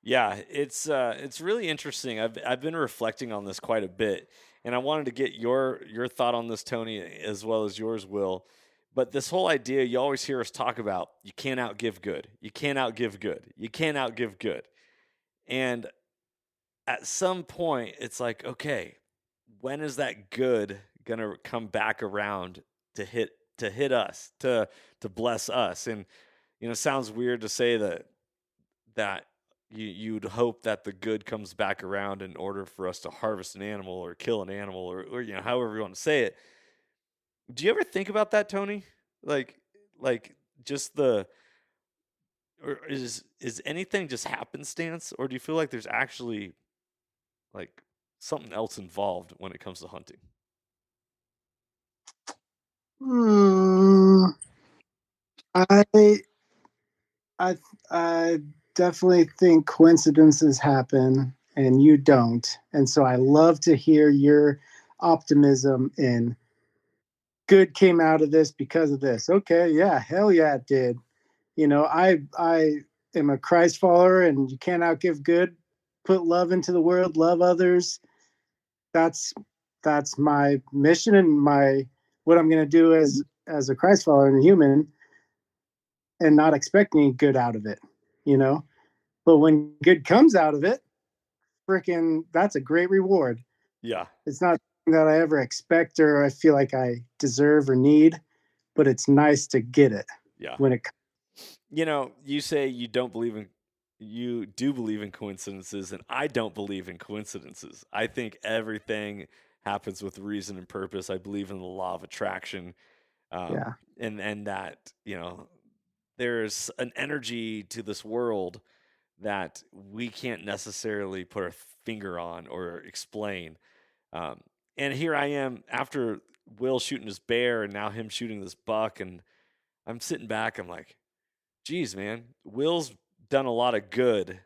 Yeah, it's really interesting. I've been reflecting on this quite a bit, and I wanted to get your thought on this, Tony, as well as yours, Will. But this whole idea, you always hear us talk about, you can't outgive good. You can't outgive good. You can't outgive good. And at some point, it's like, okay, when is that good gonna come back around to hit us, to bless us? And you know, it sounds weird to say that you'd hope that the good comes back around in order for us to harvest an animal or kill an animal or you know, however you want to say it. Do you ever think about that, Tony? Like just or is anything just happenstance, or do you feel like there's actually like something else involved when it comes to hunting? Hmm, I I I definitely think coincidences happen and you don't. And so I love to hear your optimism in good came out of this because of this. Okay, yeah, hell yeah, it did. I am a Christ follower, and you can't outgive good. Put love into the world, love others. That's that's my mission and my what I'm going to do as a Christ follower and a human, and not expecting good out of it. You know, but when good comes out of it, freaking, that's a great reward. Yeah. It's not something that I ever expect or I feel like I deserve or need, but it's nice to get it Yeah. when it comes. You say you do believe in coincidences, and I don't believe in coincidences. I think everything happens with reason and purpose. I believe in the law of attraction, Yeah. and that there's an energy to this world that we can't necessarily put our finger on or explain. Um, and here I am after Will shooting his bear, and now him shooting this buck, and I'm sitting back. I'm like, geez, man, Will's done a lot of good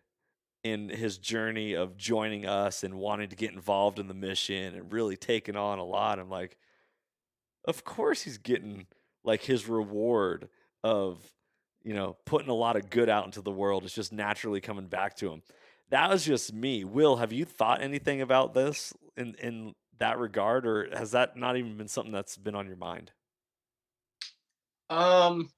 in his journey of joining us and wanting to get involved in the mission and really taking on a lot. I'm like, of course he's getting like his reward of, putting a lot of good out into the world. It's just naturally coming back to him. That was just me. Will, have you thought anything about this in that regard, or has that not even been something that's been on your mind? Um,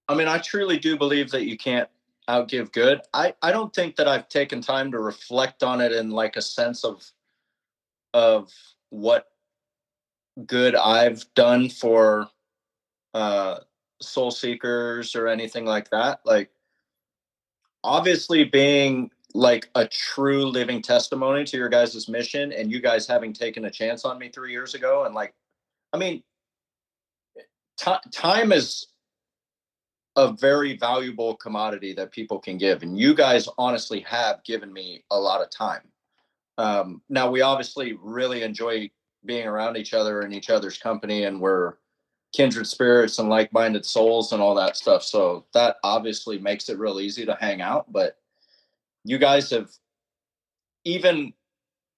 I mean, I truly do believe that you can't outgive good. I don't think that I've taken time to reflect on it in like a sense of what good I've done for uh soul seekers or anything like that. Like obviously being like a true living testimony to your guys' mission and you guys having taken a chance on me 3 years ago. And like, I mean, time is a very valuable commodity that people can give. And you guys honestly have given me a lot of time. Now, we obviously really enjoy being around each other and each other's company, and we're kindred spirits and like minded souls and all that stuff. So that obviously makes it real easy to hang out. But you guys have, even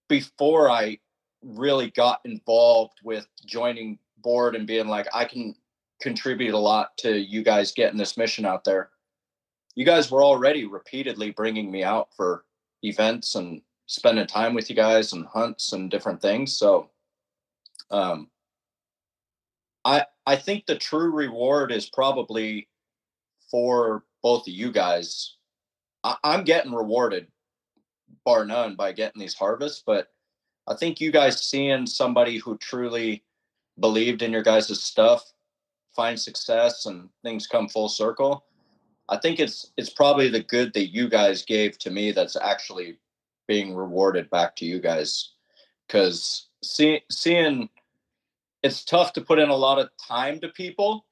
before I really got involved with joining board and being like, I can contribute a lot to you guys getting this mission out there. You guys were already repeatedly bringing me out for events and spending time with you guys and hunts and different things. So um, I think the true reward is probably for both of you guys. I'm getting rewarded, bar none, by getting these harvests, but I think you guys seeing somebody who truly believed in your guys' stuff find success and things come full circle. I think it's probably the good that you guys gave to me that's actually being rewarded back to you guys. Because seeing it's tough to put in a lot of time to people.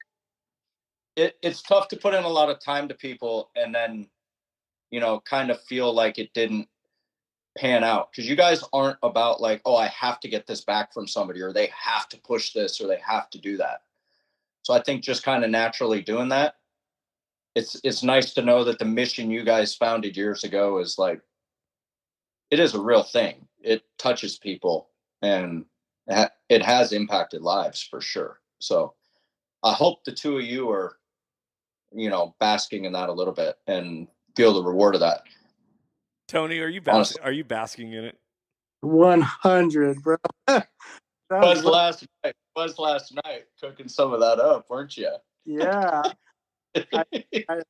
It's tough to put in a lot of time to people and then kind of feel like it didn't pan out, because you guys aren't about like, oh, I have to get this back from somebody or they have to push this or they have to do that. So I think just kind of naturally doing that, it's nice to know that the mission you guys founded years ago is like, it is a real thing. It touches people and it has impacted lives for sure. So I hope the two of you are, basking in that a little bit and feel the reward of that. Tony, Honestly, are you basking in it? 100, bro. That was was last night cooking some of that up, weren't you? yeah. I, I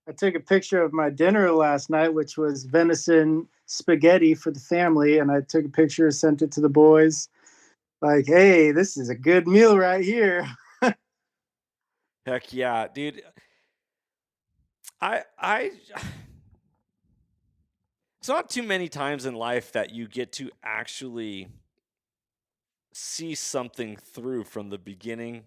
I took a picture of my dinner last night, which was venison spaghetti for the family, and I took a picture, sent it to the boys. Like, hey, this is a good meal right here. Heck yeah, dude. I it's not too many times in life that you get to actually see something through from the beginning.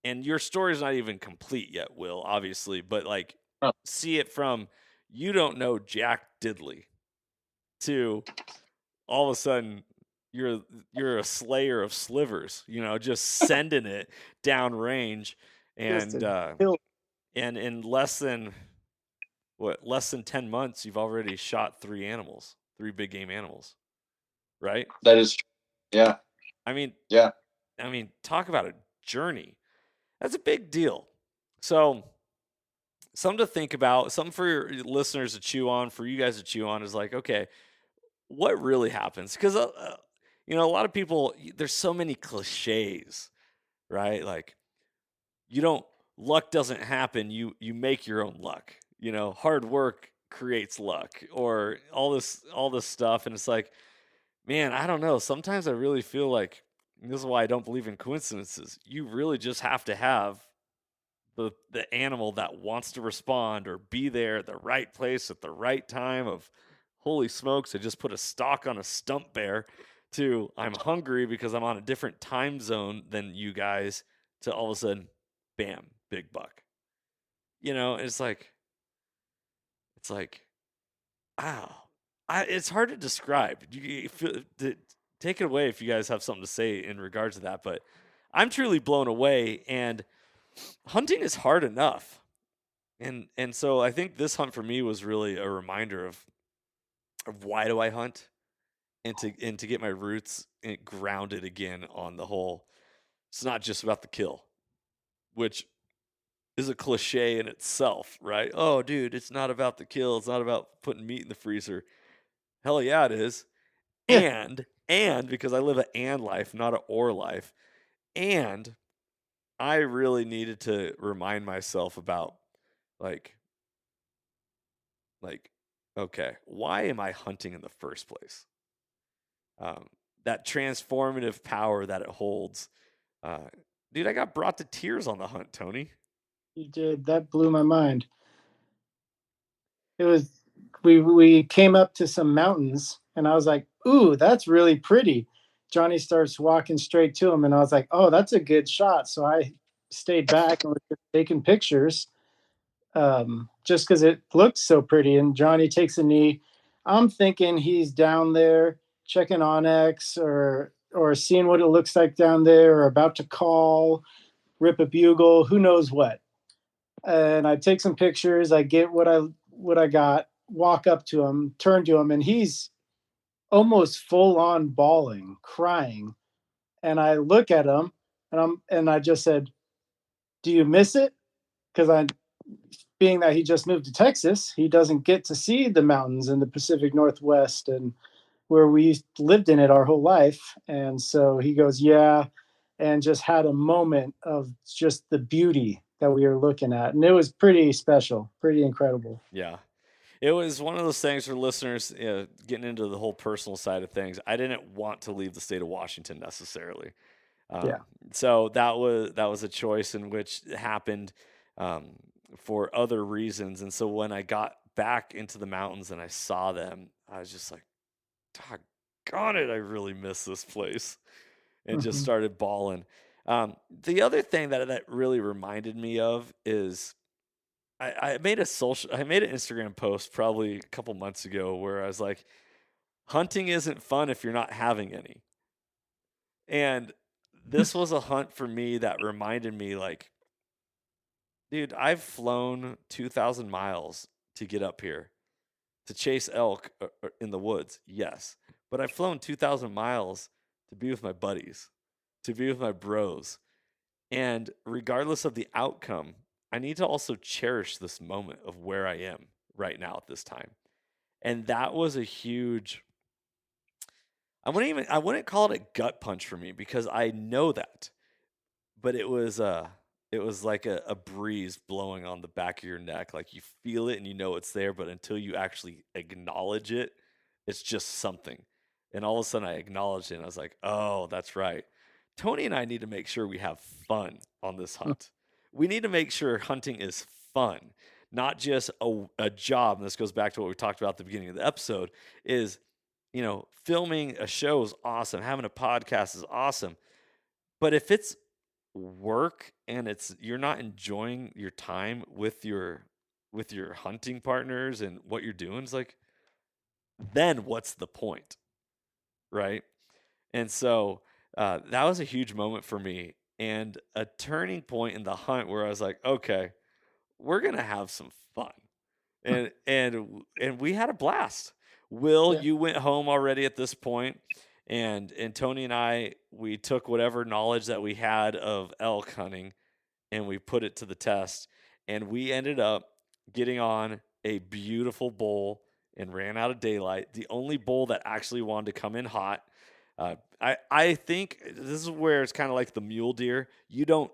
And your story's not even complete yet, Will, obviously, but like Oh, see it from you don't know Jack Diddley to all of a sudden you're a slayer of slivers, just sending it down range, Just and a kill. and in less than 10 months, you've already shot 3 big game animals, right? That is, yeah, I mean, yeah. talk about a journey. That's a big deal. So, something to think about, something for your listeners to chew on, for you guys to chew on, is like, okay, what really happens? Because a lot of people, there's so many cliches, right? Like, luck doesn't happen. You make your own luck. Hard work creates luck, or all this stuff. And it's like, man, I don't know. Sometimes I really feel like, this is why I don't believe in coincidences. You really just have to have the animal that wants to respond or be there at the right place at the right time. Of, holy smokes, I just put a stalk on a stump bear, to I'm hungry because I'm on a different time zone than you guys, to all of a sudden, bam, big buck. It's like, wow. It's hard to describe. You feel, take it away if you guys have something to say in regards to that. But I'm truly blown away, and hunting is hard enough. And so I think this hunt for me was really a reminder of why do I hunt, and to get my roots grounded again on the whole. It's not just about the kill, which is a cliche in itself, right? Oh, dude, it's not about the kill. It's not about putting meat in the freezer. Hell yeah, it is. Yeah. And because I live an and life, not an or life, and I really needed to remind myself about, like, okay, why am I hunting in the first place? That transformative power that it holds. Dude, I got brought to tears on the hunt, Tony. You did. That blew my mind. It was we came up to some mountains and I was like, "Ooh, that's really pretty." Johnny starts walking straight to him and I was like, "Oh, that's a good shot." So I stayed back and was just taking pictures, just because it looked so pretty. And Johnny takes a knee. I'm thinking he's down there checking Onyx or seeing what it looks like down there, or about to call, rip a bugle, who knows what. And I take some pictures. I get what I got. Walk up to him, turn to him, and he's almost full on bawling, crying. And I look at him, and I just said, "Do you miss it?" Because I, being that he just moved to Texas, he doesn't get to see the mountains in the Pacific Northwest and where we lived in it our whole life. And so he goes, "Yeah," and just had a moment of just the beauty that we were looking at. And it was pretty special, pretty incredible. Yeah. It was one of those things for listeners, getting into the whole personal side of things. I didn't want to leave the state of Washington necessarily. Um, Yeah. so that was a choice in which happened, for other reasons. And so when I got back into the mountains and I saw them, I was just like, doggone it, I really miss this place, and just Mhm. started bawling. The other thing that really reminded me of is, I made an Instagram post probably a couple months ago where I was like, hunting isn't fun if you're not having any. And this was a hunt for me that reminded me, like, dude, I've flown 2,000 miles to get up here to chase elk in the woods. Yes. But I've flown 2,000 miles to be with my buddies, to be with my bros. And regardless of the outcome, I need to also cherish this moment of where I am right now at this time. And that was a huge, I wouldn't call it a gut punch for me, because I know that. But it was like a breeze blowing on the back of your neck. Like, you feel it and you know it's there, but until you actually acknowledge it, it's just something. And all of a sudden I acknowledged it and I was like, oh, that's right. Tony and I need to make sure we have fun on this hunt. We need to make sure hunting is fun, not just a job. And this goes back to what we talked about at the beginning of the episode is, filming a show is awesome. Having a podcast is awesome. But if it's work and you're not enjoying your time with your hunting partners and what you're doing, it's like, then what's the point, right? And so that was a huge moment for me and a turning point in the hunt where I was like, okay, we're gonna have some fun. And we had a blast. Will, Yeah. you went home already at this point, and Tony and I, we took whatever knowledge that we had of elk hunting and we put it to the test, and we ended up getting on a beautiful bull and ran out of daylight. The only bull that actually wanted to come in hot. I think this is where it's kind of like the mule deer. You don't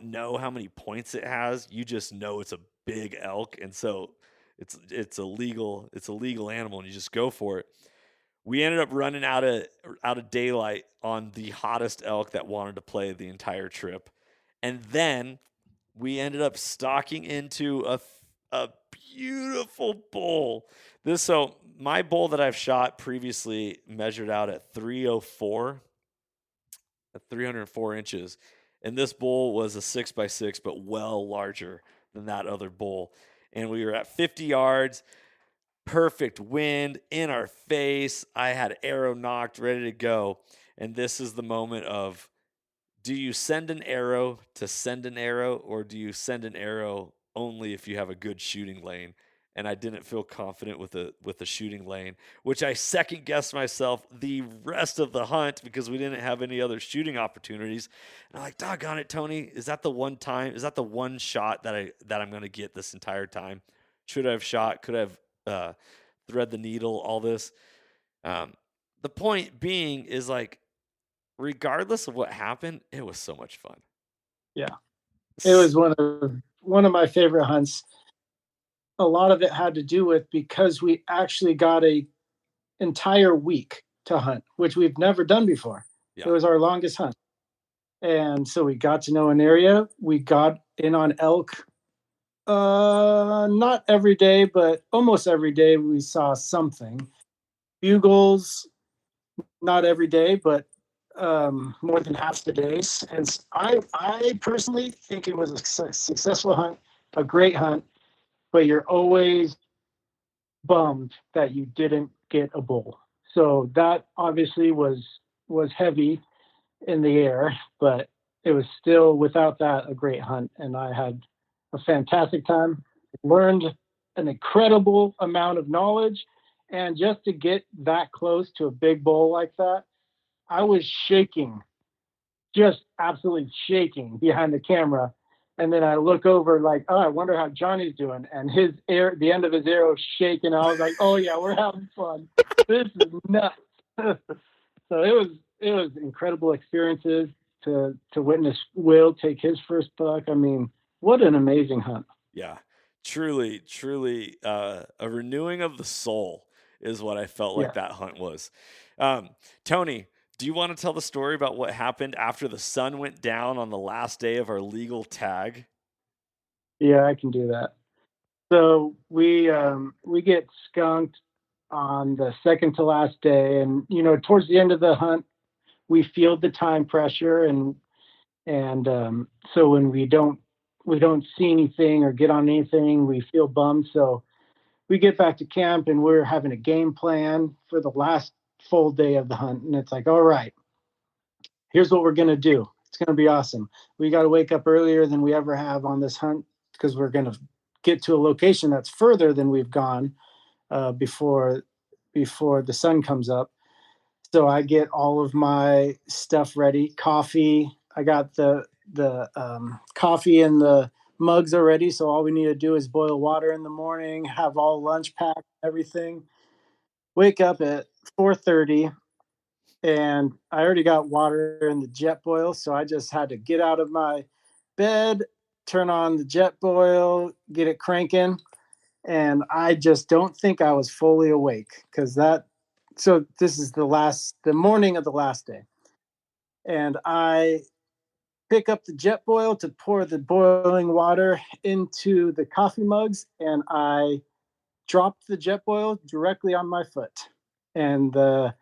know how many points it has. You just know it's a big elk, and so it's a legal animal, and you just go for it. We ended up running out of daylight on the hottest elk that wanted to play the entire trip, and then we ended up stalking into a beautiful bull. So my bull that I've shot previously measured out at 304, at 304 inches, and this bull was a 6x6, but well larger than that other bull. And we were at 50 yards, perfect wind in our face. I had arrow knocked, ready to go. And this is the moment of, do you send an arrow to send an arrow, or do you send an arrow only if you have a good shooting lane? And I didn't feel confident with the shooting lane, which I second guessed myself the rest of the hunt because we didn't have any other shooting opportunities. And I'm like, doggone it, Tony, is that the one time? Is that the one shot that I'm going to get this entire time? Should I have shot? Could I have thread the needle? All this. The point being is, like, regardless of what happened, it was so much fun. Yeah. It was one of my favorite hunts. A lot of it had to do with because we actually got a entire week to hunt, which we've never done before. Yeah. It was our longest hunt. And so we got to know an area. We got in on elk. Not every day, but almost every day we saw something. Bugles, not every day, but more than half the days. And I personally think it was a successful hunt, a great hunt, but you're always bummed that you didn't get a bull. So that obviously was heavy in the air, but it was still, without that, a great hunt. And I had a fantastic time, learned an incredible amount of knowledge. And just to get that close to a big bull like that, I was shaking, just absolutely shaking behind the camera. And then I look over like, oh, I wonder how Johnny's doing. And the end of his arrow shaking. I was like, oh yeah, we're having fun. This is nuts. So it was incredible experiences to witness Will take his first buck. I mean, what an amazing hunt. Yeah, truly, truly, a renewing of the soul is what I felt like Yeah. that hunt was. Tony, do you want to tell the story about what happened after the sun went down on the last day of our legal tag? Yeah, I can do that. So we get skunked on the second to last day, and towards the end of the hunt, we feel the time pressure, and so when we don't see anything or get on anything, we feel bummed. So we get back to camp and we're having a game plan for the last full day of the hunt, and it's like, all right, here's what we're going to do. It's going to be awesome. We got to wake up earlier than we ever have on this hunt because we're going to get to a location that's further than we've gone before the sun comes up. So I get all of my stuff ready. Coffee. I got the coffee in the mugs already. So all we need to do is boil water in the morning, have all lunch packed, everything. Wake up at 4:30, and I already got water in the jet boil. So I just had to get out of my bed, turn on the jet boil, get it cranking. And I just don't think I was fully awake because so this is the morning of the last day. And I pick up the jet boil to pour the boiling water into the coffee mugs, and I drop the jet boil directly on my foot. And the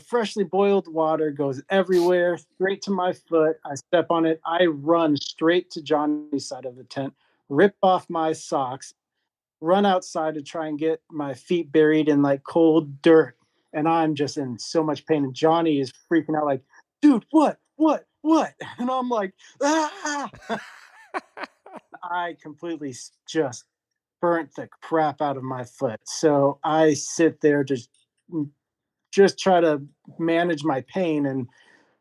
freshly boiled water goes everywhere, straight to my foot. I step on it. I run straight to Johnny's side of the tent, rip off my socks, run outside to try and get my feet buried in like cold dirt. and I'm just in so much pain. And Johnny is freaking out, like, dude, what? And I'm like, ah! I completely just burnt the crap out of my foot. So I sit there to just try to manage my pain, and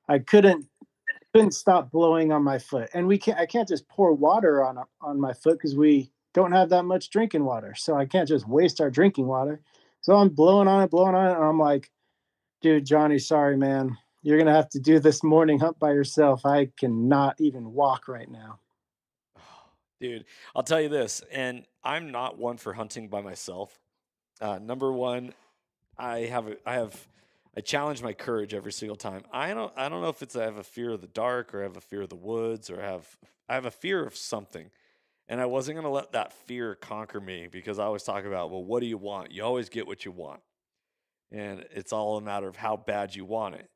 I couldn't stop blowing on my foot. And I can't just pour water on my foot because we don't have that much drinking water. So I can't just waste our drinking water. So I'm blowing on it, and I'm like, dude, Johnny, sorry, man. You're gonna have to do this morning hunt by yourself. I cannot even walk right now. Dude, I'll tell you this, and I'm not one for hunting by myself. Number one, I challenge my courage every single time. I don't know if it's I have a fear of the dark or I have a fear of the woods or I have a fear of something. And I wasn't going to let that fear conquer me because I always talk about, well, what do you want? You always get what you want. And it's all a matter of how bad you want it.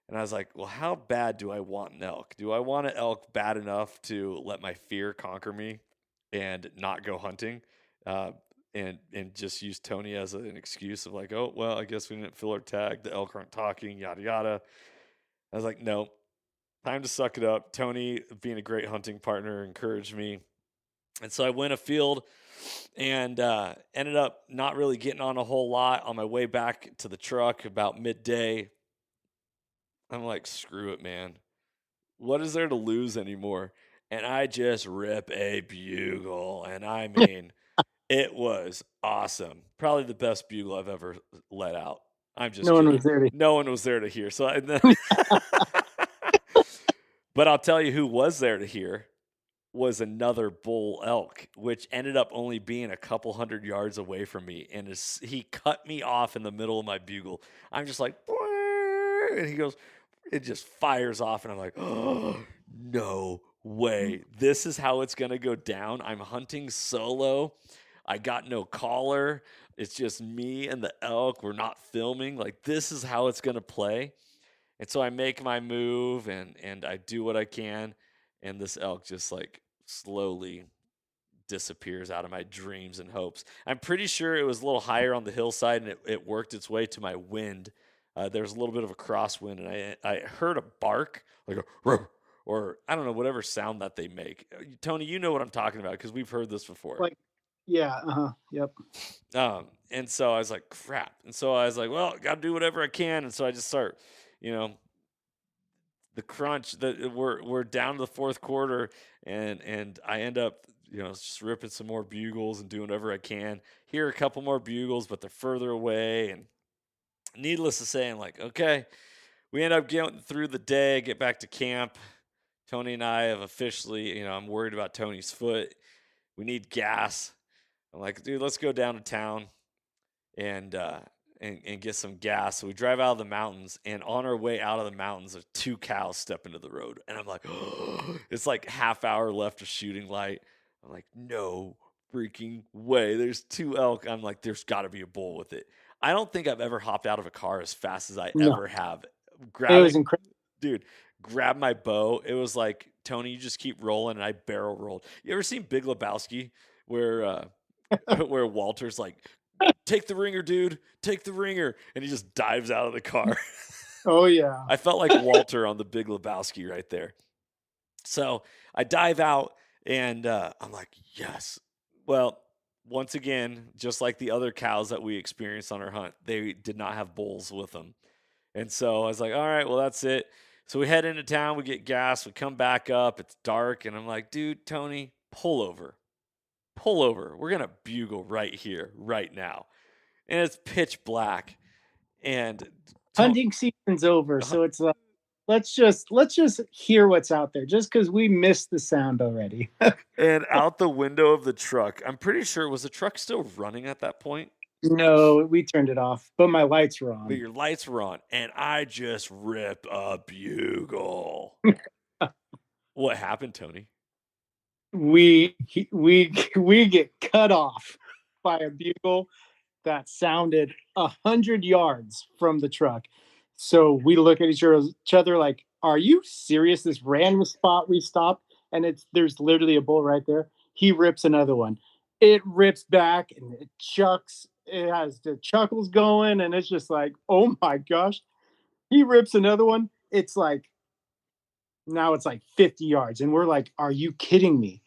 And I was like, well, how bad do I want an elk? Do I want an elk bad enough to let my fear conquer me and not go hunting? And just use Tony as an excuse of like, oh, well, I guess we didn't fill our tag. The elk aren't talking, yada, yada. I was like, no, time to suck it up. Tony, being a great hunting partner, encouraged me. And so I went afield and ended up not really getting on a whole lot. On my way back to the truck about midday, I'm like, screw it, man. What is there to lose anymore? And I just rip a bugle. And I mean, it was awesome. Probably the best bugle I've ever let out. I'm just No one kidding. was there to No one was there to hear. So, but I'll tell you who was there to hear was another bull elk, which ended up only being a couple 100 yards away from me. And he cut me off in the middle of my bugle. I'm just like, and he goes, it just fires off. And I'm like, oh, no way. This is how it's going to go down. I'm hunting solo. I got no caller. It's just me and the elk. We're not filming. Like, this is how it's going to play. And so I make my move and I do what I can. And this elk just like slowly disappears out of my dreams and hopes. I'm pretty sure it was a little higher on the hillside and it worked its way to my wind. There's a little bit of a crosswind and I heard a bark, like a roar, or I don't know, whatever sound that they make. Tony, you know what I'm talking about because we've heard this before. like, yeah, yep. And so I was like, crap. And so I was like, well, got to do whatever I can. And so I just start, the crunch that we're down to the fourth quarter and I end up, just ripping some more bugles and doing whatever I can. Hear a couple more bugles, but they're further away. And needless to say, I'm like, okay, we end up getting through the day, get back to camp. Tony and I have officially, I'm worried about Tony's foot. We need gas. I'm like, dude, let's go down to town and get some gas. So we drive out of the mountains, and on our way out of the mountains, there's 2 cows step into the road. And I'm like, oh, it's like half hour left of shooting light. I'm like, no freaking way. There's 2 elk. I'm like, there's got to be a bull with it. I don't think I've ever hopped out of a car as fast as I ever have. It was incredible. Dude, grab my bow. It was like, Tony, you just keep rolling, and I barrel rolled. You ever seen Big Lebowski where where Walter's like, take the ringer, dude, take the ringer, and he just dives out of the car? Oh, yeah. I felt like Walter on the Big Lebowski right there. So I dive out, and I'm like, yes. Well, once again, just like the other cows that we experienced on our hunt, they did not have bulls with them. And so I was like, all right, well, that's it. So we head into town, we get gas, we come back up, it's dark, and I'm like, dude, Tony, pull over. We're going to bugle right here, right now. And it's pitch black. And hunting season's over, so it's like, let's just hear what's out there, just because we missed the sound already. And out the window of the truck, I'm pretty sure, was the truck still running at that point? No, we turned it off, but my lights were on. But your lights were on, and I just rip a bugle. What happened, Tony? We get cut off by a bugle that sounded 100 yards from the truck. So we look at each other like, are you serious? This random spot we stopped, and there's literally a bull right there. He rips another one. It rips back and it chucks it has the chuckles going, and it's just like, oh my gosh. He rips another one. It's like now it's like 50 yards, and we're like, are you kidding me?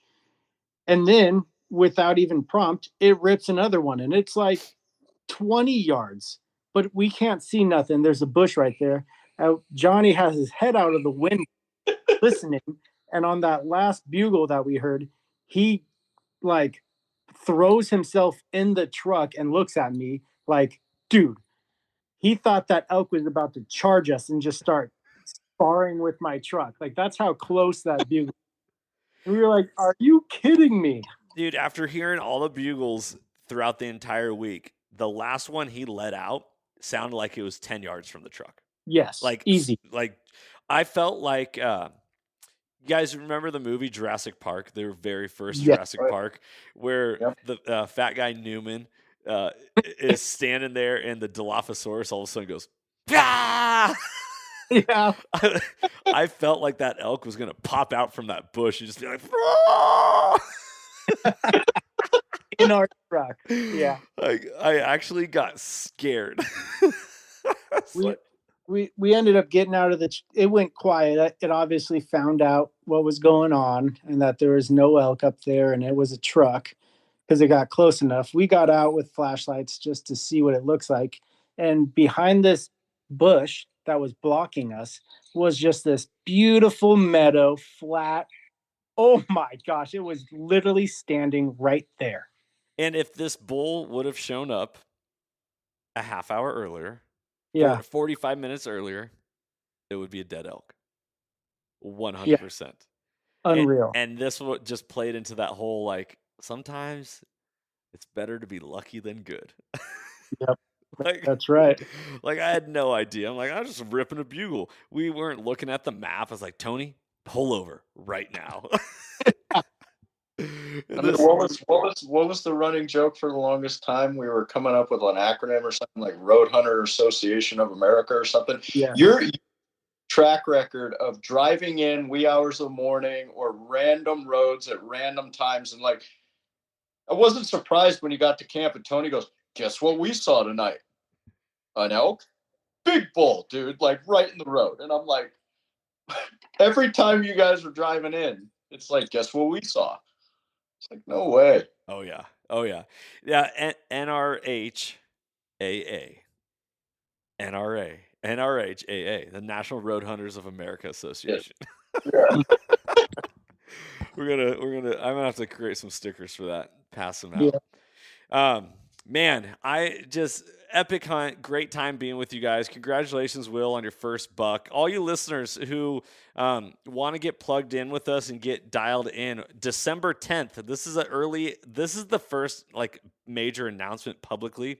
And then without even prompt, it rips another one, and it's like 20 yards, but we can't see nothing. There's a bush right there. Johnny has his head out of the wind listening. And on that last bugle that we heard, he like throws himself in the truck and looks at me like, dude, he thought that elk was about to charge us and just start sparring with my truck. Like, that's how close that bugle. And we were like, are you kidding me? Dude, after hearing all the bugles throughout the entire week, the last one he let out sounded like it was 10 yards from the truck. Yes, Like easy. Like I felt like you guys remember the movie Jurassic Park, their very first Jurassic Park, where the fat guy Newman is standing there and the Dilophosaurus all of a sudden goes, ah! Yeah. I felt like that elk was going to pop out from that bush and just be like, ah! In our truck. Yeah. I actually got scared. We ended up getting out of it went quiet. It obviously found out what was going on and that there was no elk up there and it was a truck because it got close enough. We got out with flashlights just to see what it looks like. And behind this bush that was blocking us was just this beautiful meadow, flat. Oh my gosh, it was literally standing right there. And if this bull would have shown up a half hour earlier, 45 minutes earlier, it would be a dead elk. 100%. Yeah. Unreal. And this just played into that whole, like, sometimes it's better to be lucky than good. Yep. That's right. Like, I had no idea. I'm like, I'm just ripping a bugle. We weren't looking at the map. I was like, Tony, pull over right now. What was the running joke for the longest time? We were coming up with an acronym or something like Road Hunter Association of America or something. Yeah. Your track record of driving in wee hours of the morning or random roads at random times, and like, I wasn't surprised when you got to camp and Tony goes, guess what we saw tonight? An elk? Big bull, dude, like right in the road. And I'm like, every time you guys were driving in, it's like, guess what we saw? It's like, no way. Oh, yeah. Oh, yeah. Yeah, NRHAA. NRHAA, the National Road Hunters of America Association. Yeah. I'm gonna have to create some stickers for that, pass them out. Yeah. Man, epic hunt, great time being with you guys. Congratulations, Will, on your first buck. All you listeners who want to get plugged in with us and get dialed in, December 10th. This is the first like major announcement publicly.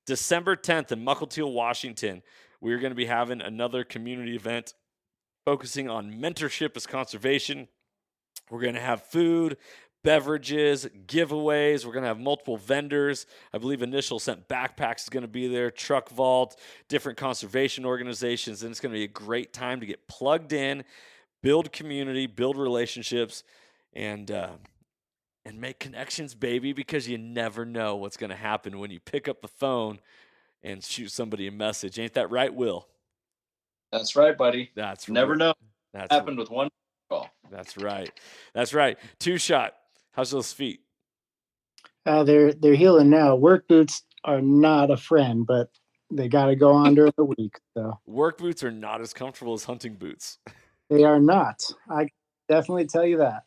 December 10th in Mukilteo, Washington, we're going to be having another community event focusing on mentorship as conservation. We're going to have food, beverages, giveaways. We're going to have multiple vendors. I believe Initial Scent Backpacks is going to be there, Truck Vault, different conservation organizations, and it's going to be a great time to get plugged in, build community, build relationships, and make connections, baby, because you never know what's going to happen when you pick up the phone and shoot somebody a message. Ain't that right, Will? That's right, buddy. That's never right. know. That's happened with one call. That's right. That's right. Two Shot. How's those feet? They're healing now. Work boots are not a friend, but they got to go on during the week. So work boots are not as comfortable as hunting boots. They are not. I definitely tell you that.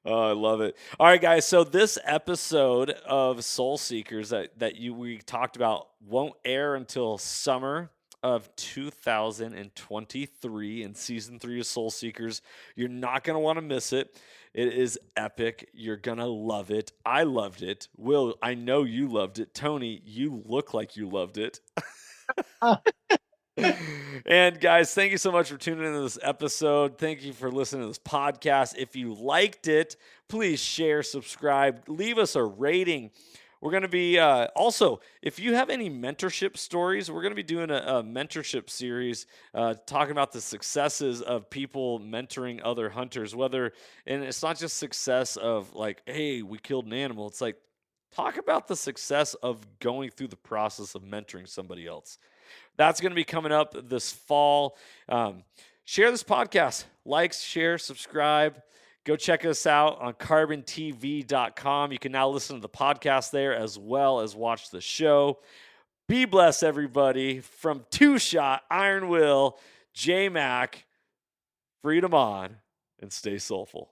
Oh, I love it. All right, guys. So this episode of Soul Seekers that we talked about won't air until summer of 2023 in season 3 of Soul Seekers. You're not going to want to miss it. It is epic. You're going to love it. I loved it. Will, I know you loved it. Tony, you look like you loved it. And guys, thank you so much for tuning into this episode. Thank you for listening to this podcast. If you liked it, please share, subscribe, leave us a rating. We're going to be also, if you have any mentorship stories, we're going to be doing a mentorship series talking about the successes of people mentoring other hunters, and it's not just success of like, hey, we killed an animal. It's like, talk about the success of going through the process of mentoring somebody else. That's going to be coming up this fall. Share this podcast. Like, share, subscribe. Go check us out on Carbontv.com. You can now listen to the podcast there as well as watch the show. Be blessed, everybody. From Two Shot, Iron Will, J-Mac, freedom on, and stay soulful.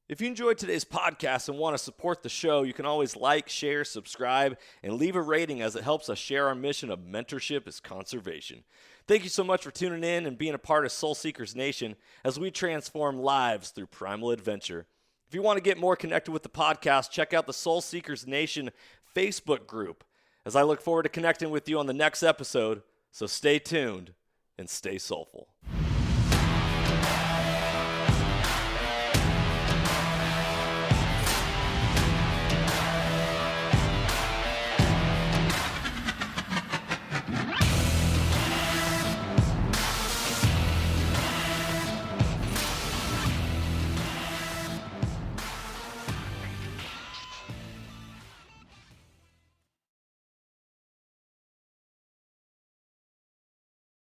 If you enjoyed today's podcast and want to support the show, you can always like, share, subscribe, and leave a rating as it helps us share our mission of mentorship is conservation. Thank you so much for tuning in and being a part of Soul Seekers Nation as we transform lives through primal adventure. If you want to get more connected with the podcast, check out the Soul Seekers Nation Facebook group, as I look forward to connecting with you on the next episode. So stay tuned and stay soulful.